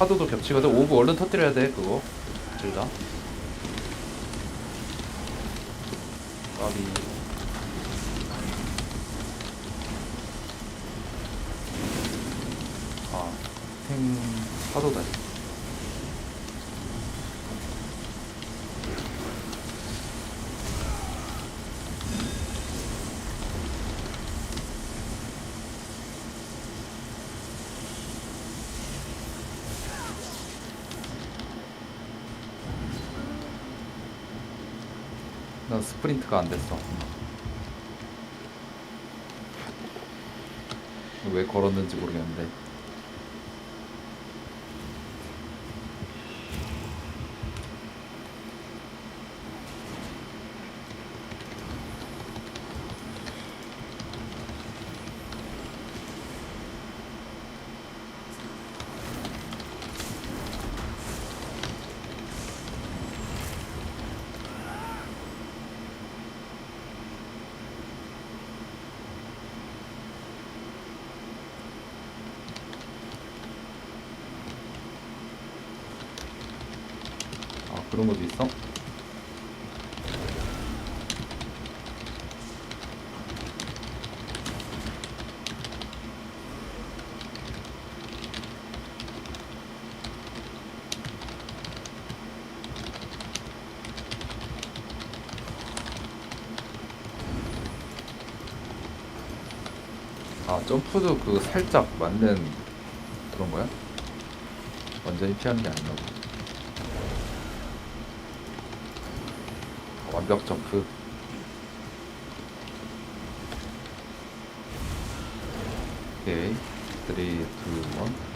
파도도 겹치거든. 오브 얼른 터뜨려야 돼. 그거 둘 다. 까비. 아, 파도다. 난 스프린트가 안 됐어. 왜 걸었는지 모르겠는데. 아, 그런 것도 있어? 아, 점프도 그 살짝 맞는 그런 거야? 완전히 피하는 게 아닌가 보다. 완벽 점프. 오케이. 3, 2, 1.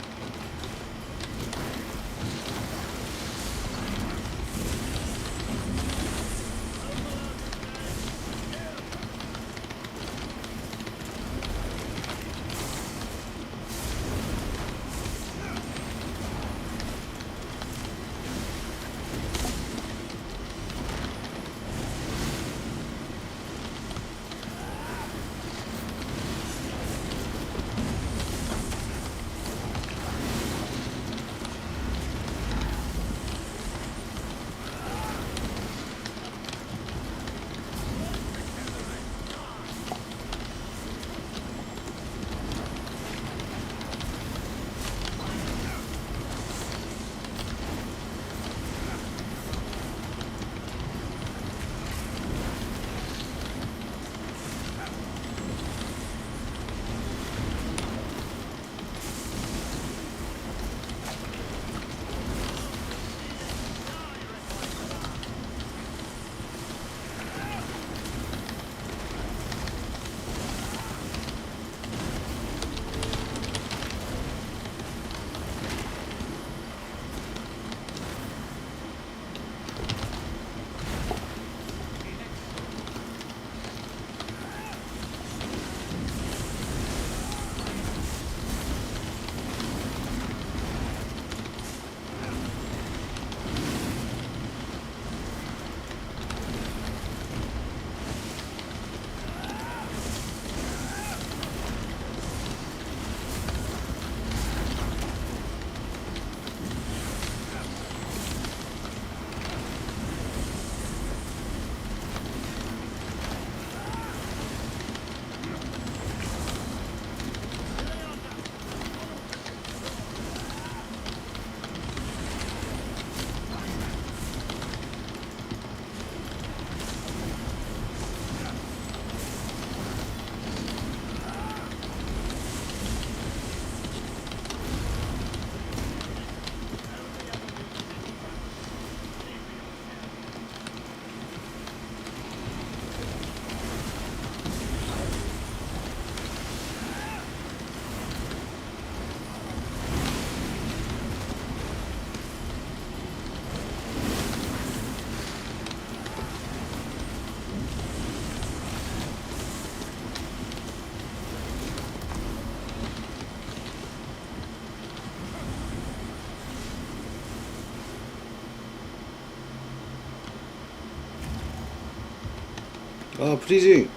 아, 프리징.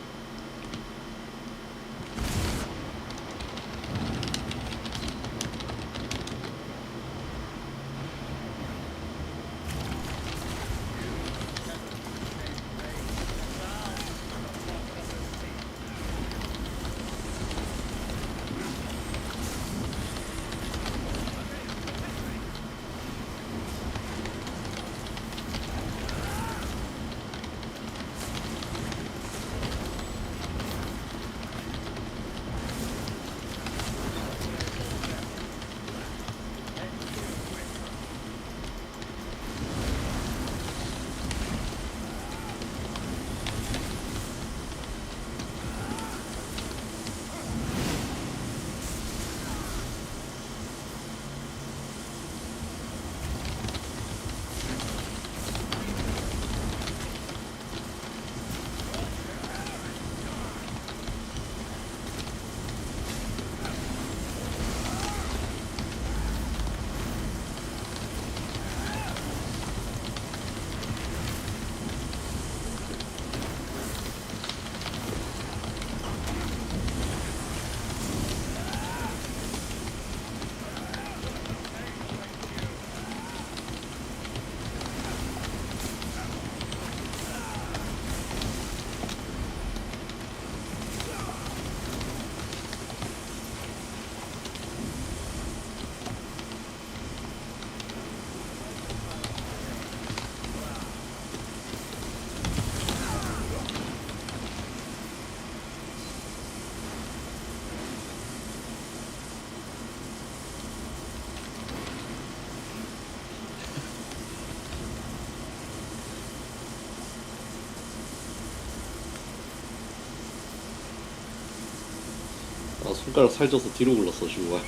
손가락 살쪄서 뒤로 굴렀어 슈가.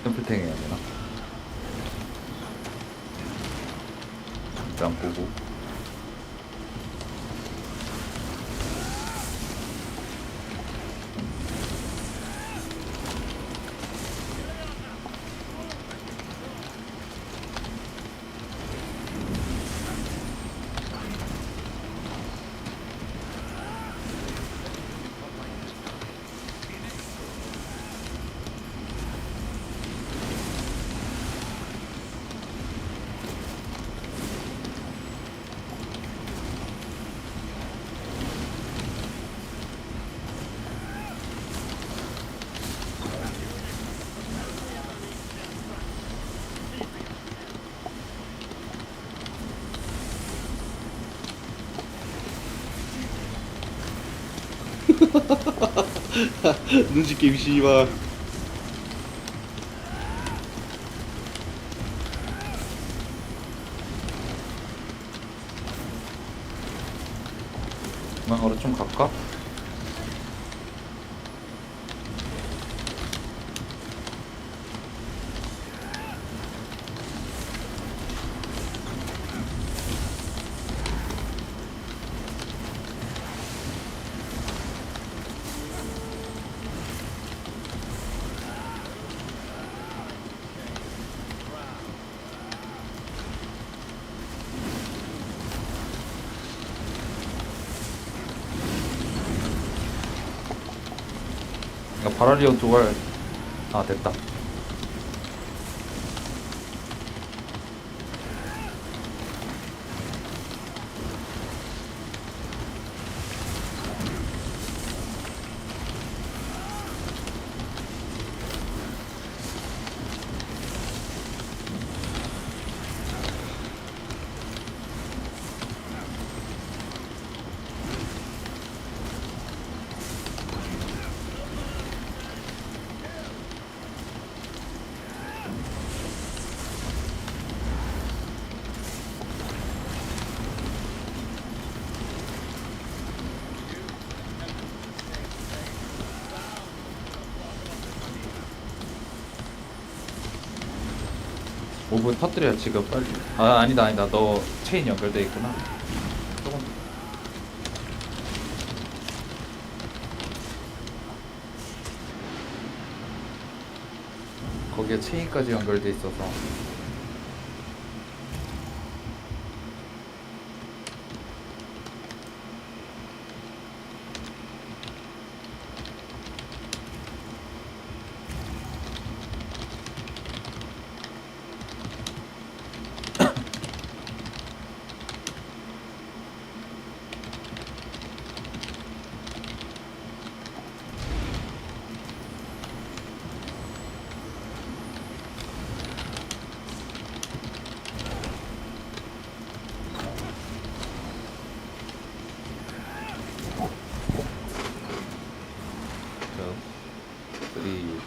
템플탱 해야 되나? 안 보고. 눈치 게임 씨발. 중앙으로 좀 갈까? 바라리온 도발. 아, 됐다. 오브 터뜨려 지금 빨리. 아, 아니다. 너 체인 연결돼 있구나. 조금. 거기에 체인까지 연결돼 있어서. 자, 3, 2, 1.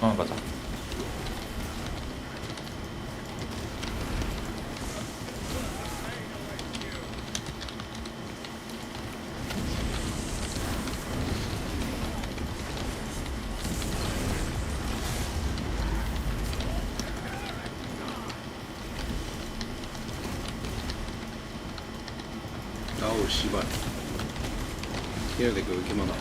중앙 가자. 아우 씨발. 해야 될 거 왜 이렇게 많아?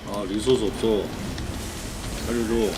아 리소스 없어. 살려줘.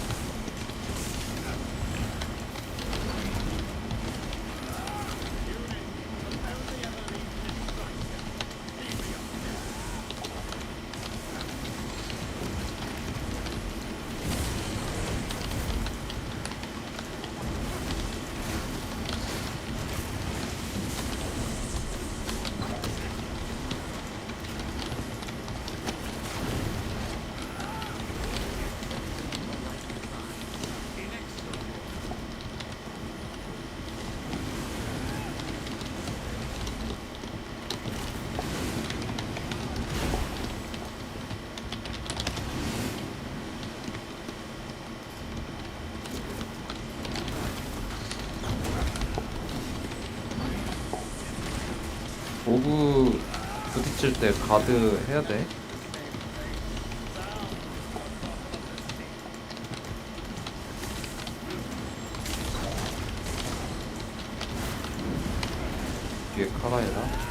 모브 부딪힐 때 가드 해야 돼. 뒤에 카라에라.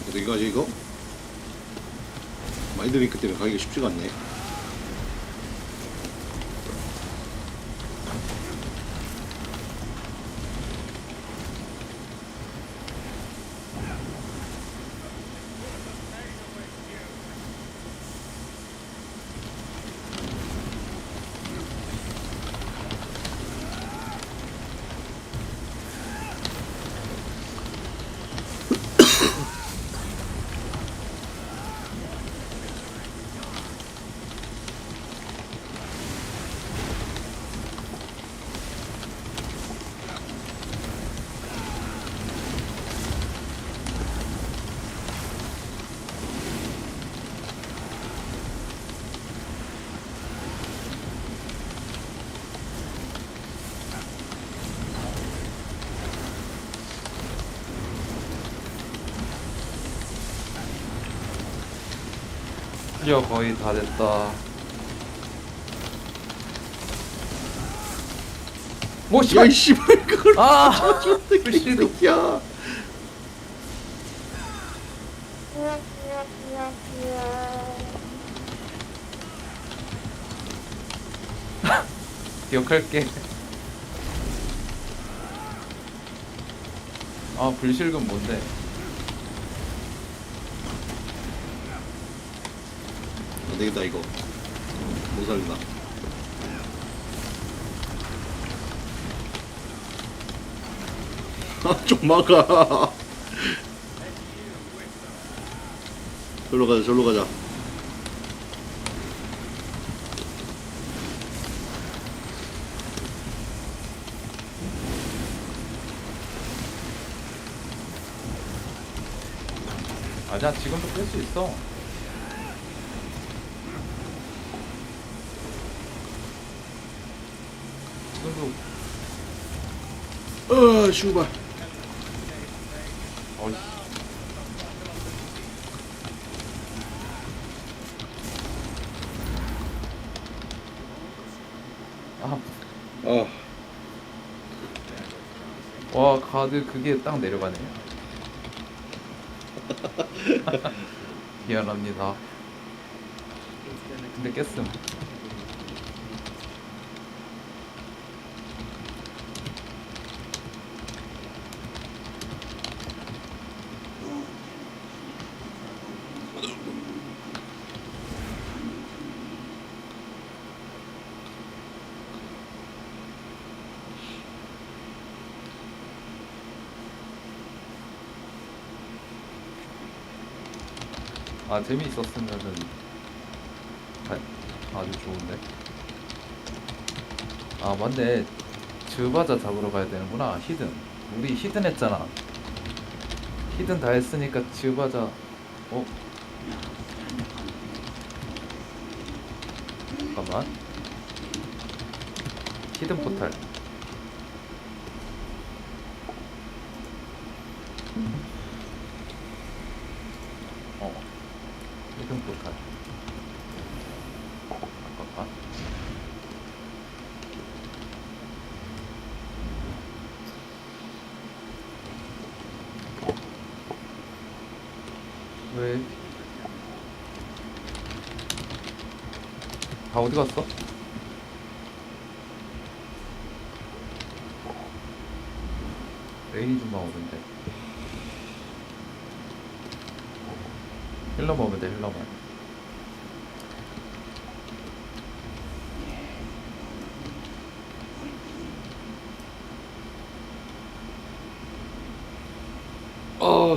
어디 가지 이거? 마인드링크 때문에 가기가 쉽지가 않네. 드디어 거의 다 됐다. 뭐 야 씨발. 이 씨발 그걸 아! 이 새끼야. 기억할게. 아, 불실금 뭔데? 안 되겠다 이거. 못 살린다. 좀 막아. 절로 가자, 절로 가자. 아니야, 지금도 깰 수 있어. 지금도. 슈발. 어이. 아, 아, 와, 가드 그게 딱 내려가네요. 미안합니다. 근데 깼음. 아, 재미있었으면은 아주 좋은데. 아, 맞네. 즈바자 잡으러 가야 되는구나. 히든. 우리 히든 했잖아. 히든 다 했으니까 즈바자. 어? 잠깐만. 히든 포탈. 어. 히든 포탈. 잠깐만. 왜? 다 어디 갔어? 레인이 좀만 오던데. 힐러 먹으면 돼, 힐러만.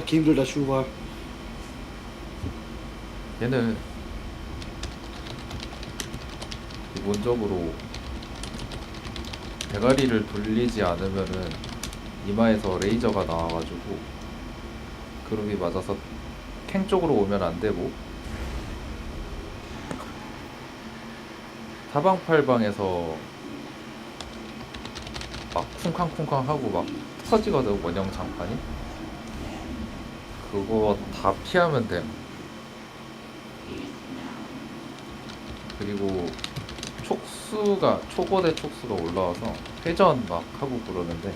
개 힘들다, 슈발. 얘는 기본적으로 대가리를 돌리지 않으면은 이마에서 레이저가 나와가지고 그룹이 맞아서 캥 쪽으로 오면 안 되고, 사방팔방에서 막 쿵쾅쿵쾅 하고 막 터지거든, 원형 장판이. 그거 다 피하면 돼. 그리고 초거대 촉수가 올라와서 회전 막 하고 그러는데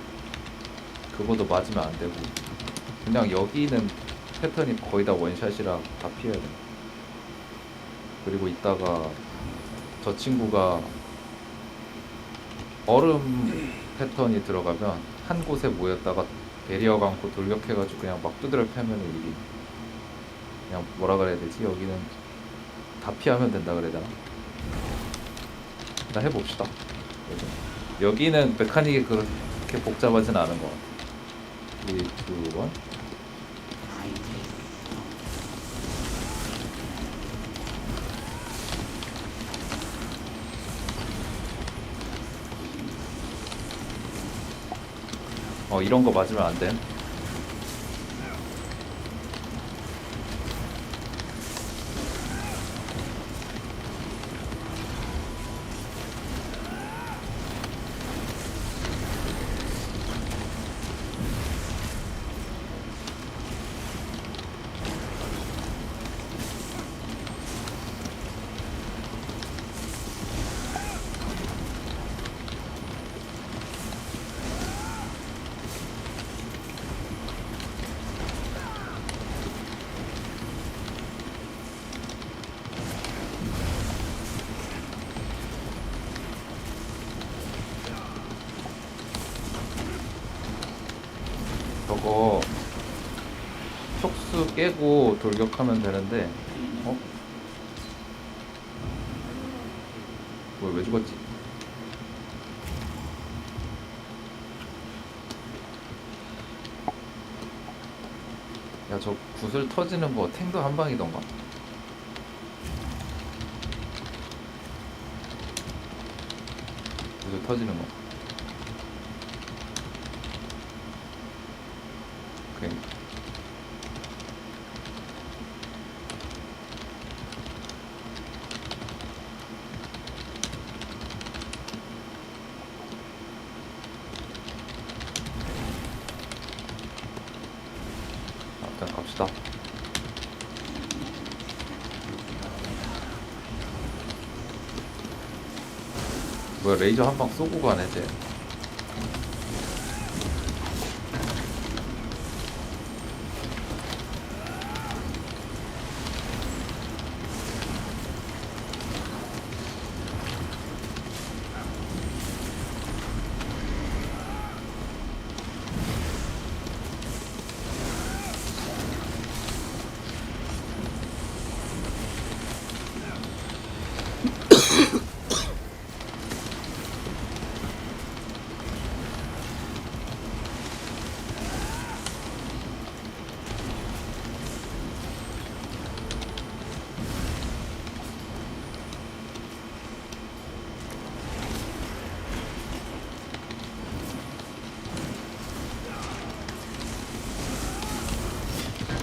그것도 맞으면 안 되고, 그냥 여기는 패턴이 거의 다 원샷이라 다 피해야 돼. 그리고 이따가 저 친구가 얼음 패턴이 들어가면 한 곳에 모였다가 베리어 감고 돌격해가지고 그냥 막 두드려 패면은 이게 그냥 뭐라 그래야 되지? 여기는 다 피하면 된다 그래야 되나? 일단 해봅시다. 여기는 메카닉이 그렇게 복잡하진 않은 것 같아. 3, 2, 1. 이런 거 맞으면 안 돼. 저거 촉수 깨고 돌격하면 되는데, 뭐야, 왜 죽었지? 야, 저 구슬 터지는 거 탱도 한 방이던가? 구슬 터지는 거. 오케이. 없다. 뭐야, 레이저 한 방 쏘고 가네 쟤.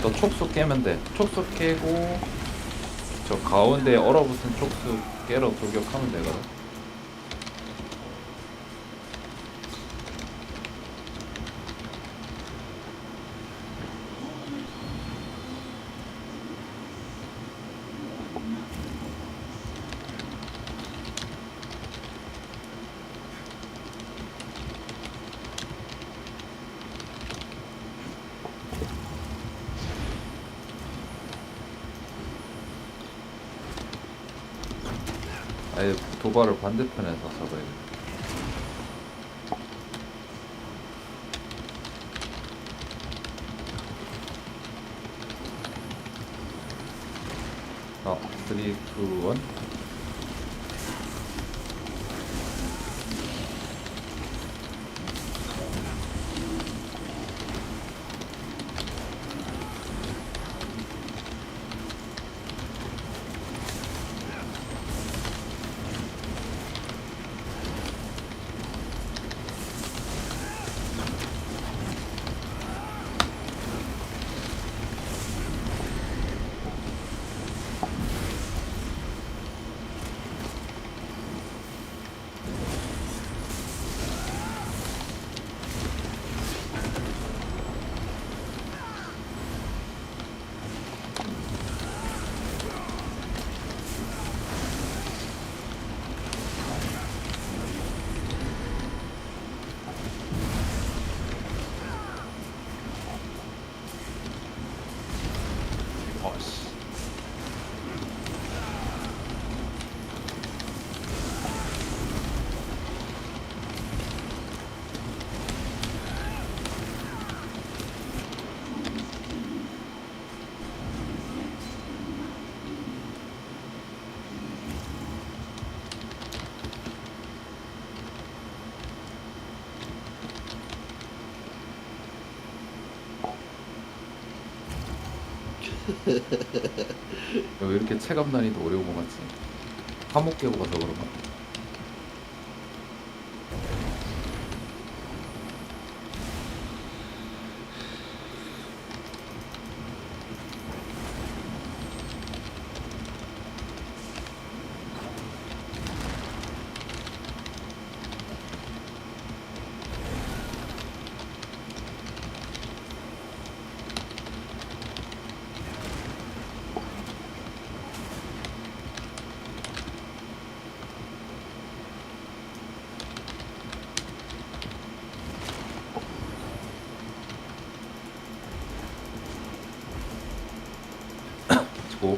저 촉수 깨면 돼. 촉수 깨고 저 가운데 얼어붙은 촉수 깨러 돌격하면 되거든. 아예 도발을 반대편에서 잡아야 돼. 아, 3, 2, 1. 아씨. 왜 이렇게 체감 난이도 어려운 거 같지? 화목 깨고 가서 그런가? 고.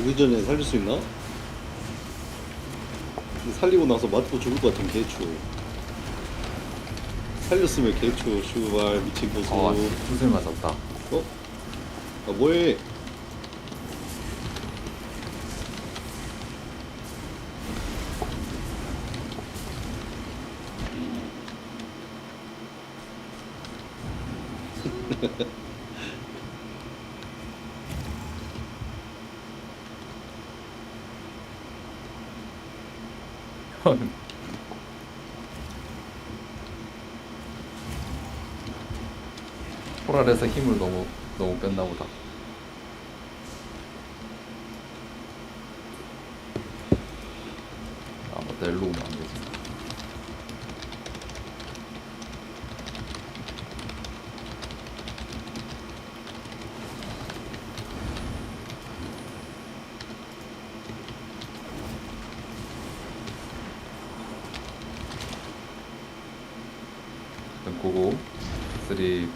오기 전에 살릴 수 있나? 살리고 나서 맞고 죽을 것 같은 개추. 살렸으면 개추. 슈발 미친 고수. 아, 구슬 맞았다. 어? 아 뭐해? 포랄에서 힘을 너무 뺐나 보다. 아, 맞다. 일로 오면 안 되지. 일단 고고. 3, 2, 1.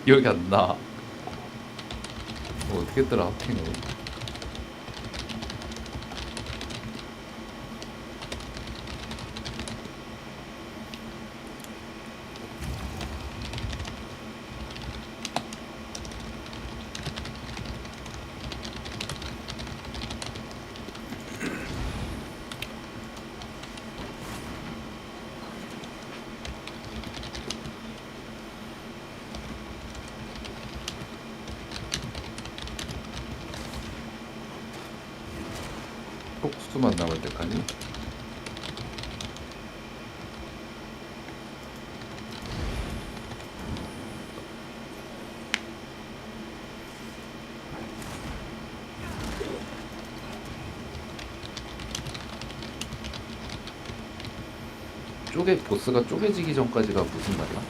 기억이 안 나. 어떻게 했더라, 하핑을. 폭수만 남을 때까지. 보스가 쪼개지기 전까지가 무슨 말이야?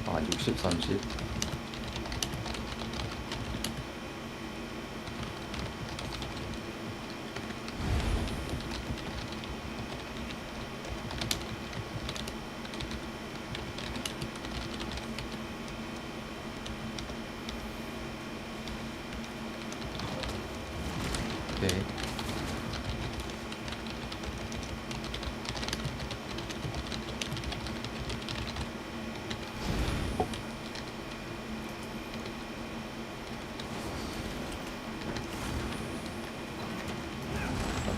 아, 60, 30. 오케이.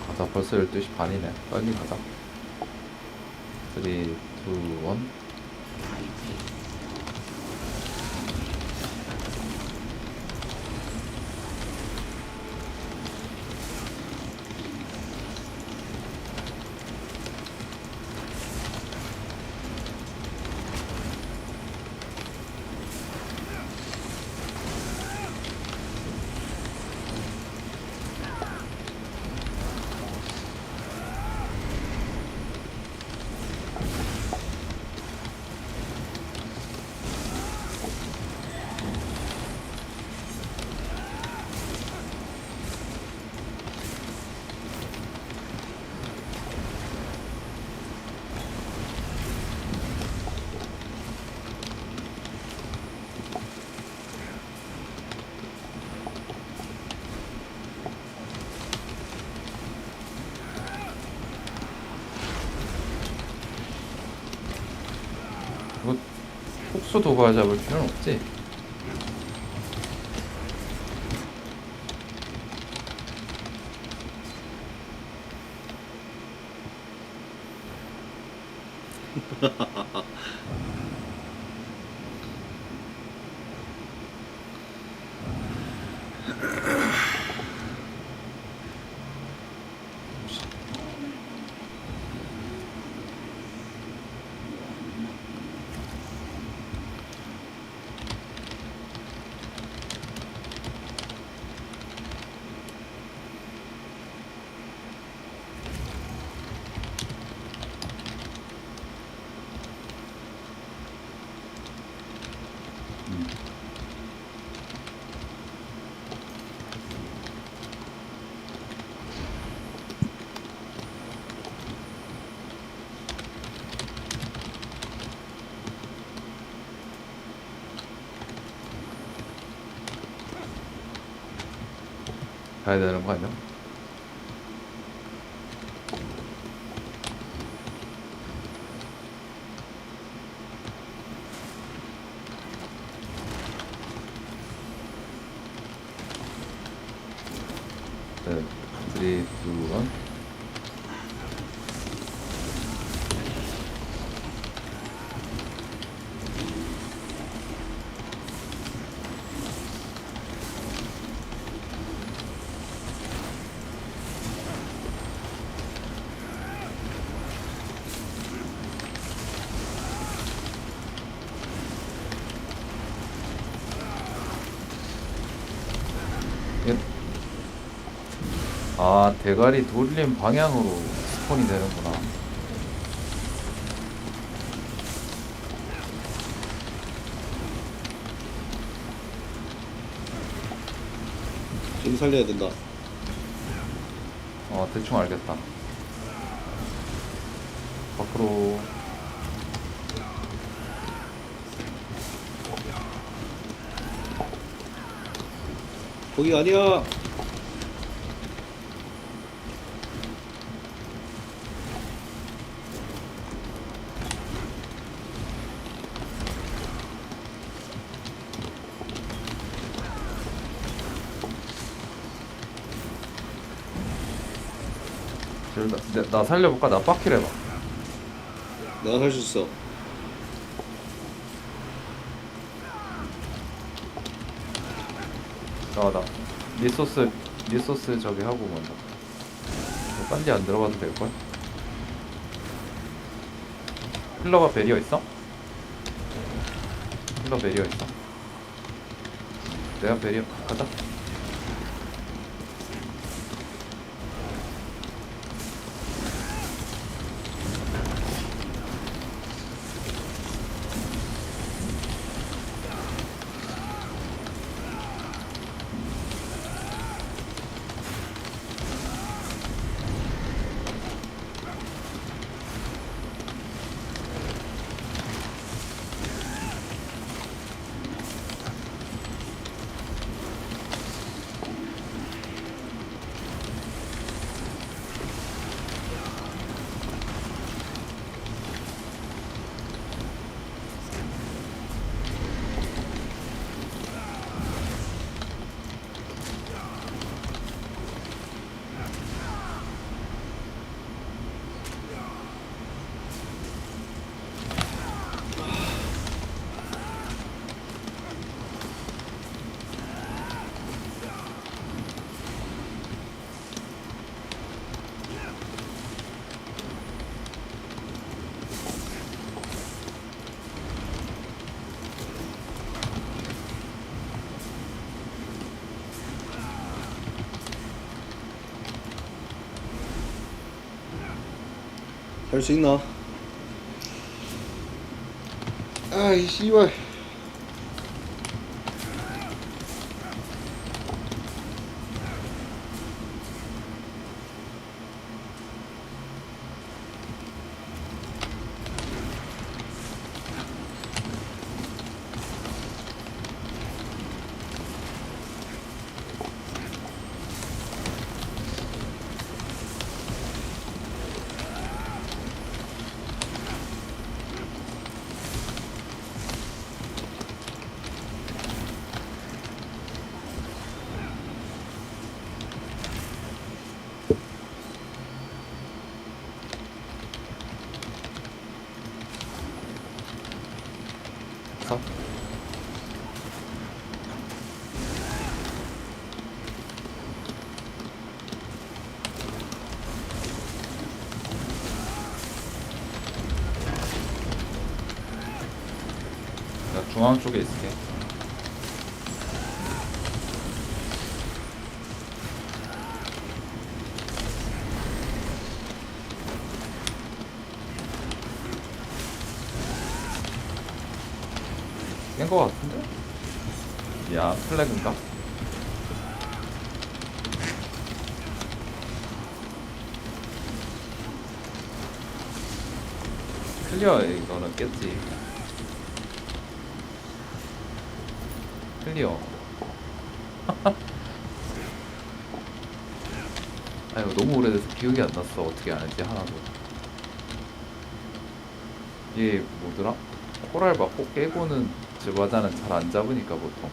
가자. 벌써 12시 반이네. 빨리 가자. 3, 2, 1. 뭐 폭수 도발 잡을 필요는 없지. 가야 되는 거 아니야? 네, 3, 2, 1. 아, 대가리 돌린 방향으로 스폰이 되는구나. 좀 살려야 된다. 대충 알겠다. 밖으로. 거기 아니야. 나 살려볼까? 나 빡킬 해봐. 내가 살 수 있어. 나 리소스 저기 하고 먼저. 딴데 안 들어가도 될걸? 힐러가 베리어 있어? 힐러 베리어 있어. 내가 베리어 가자. 할 수 있나? 아이 씨발. 없어? 나 중앙 쪽에 있을게. 깬 거 같은데? 야, 플래그인가? 클리어 이거는 깼지. 클리어. 아유, 너무 오래돼서 기억이 안 났어. 어떻게 아는지 하나도. 얘 뭐더라? 코랄 막 꼭 깨고는 즈바자는 잘 안 잡으니까 보통.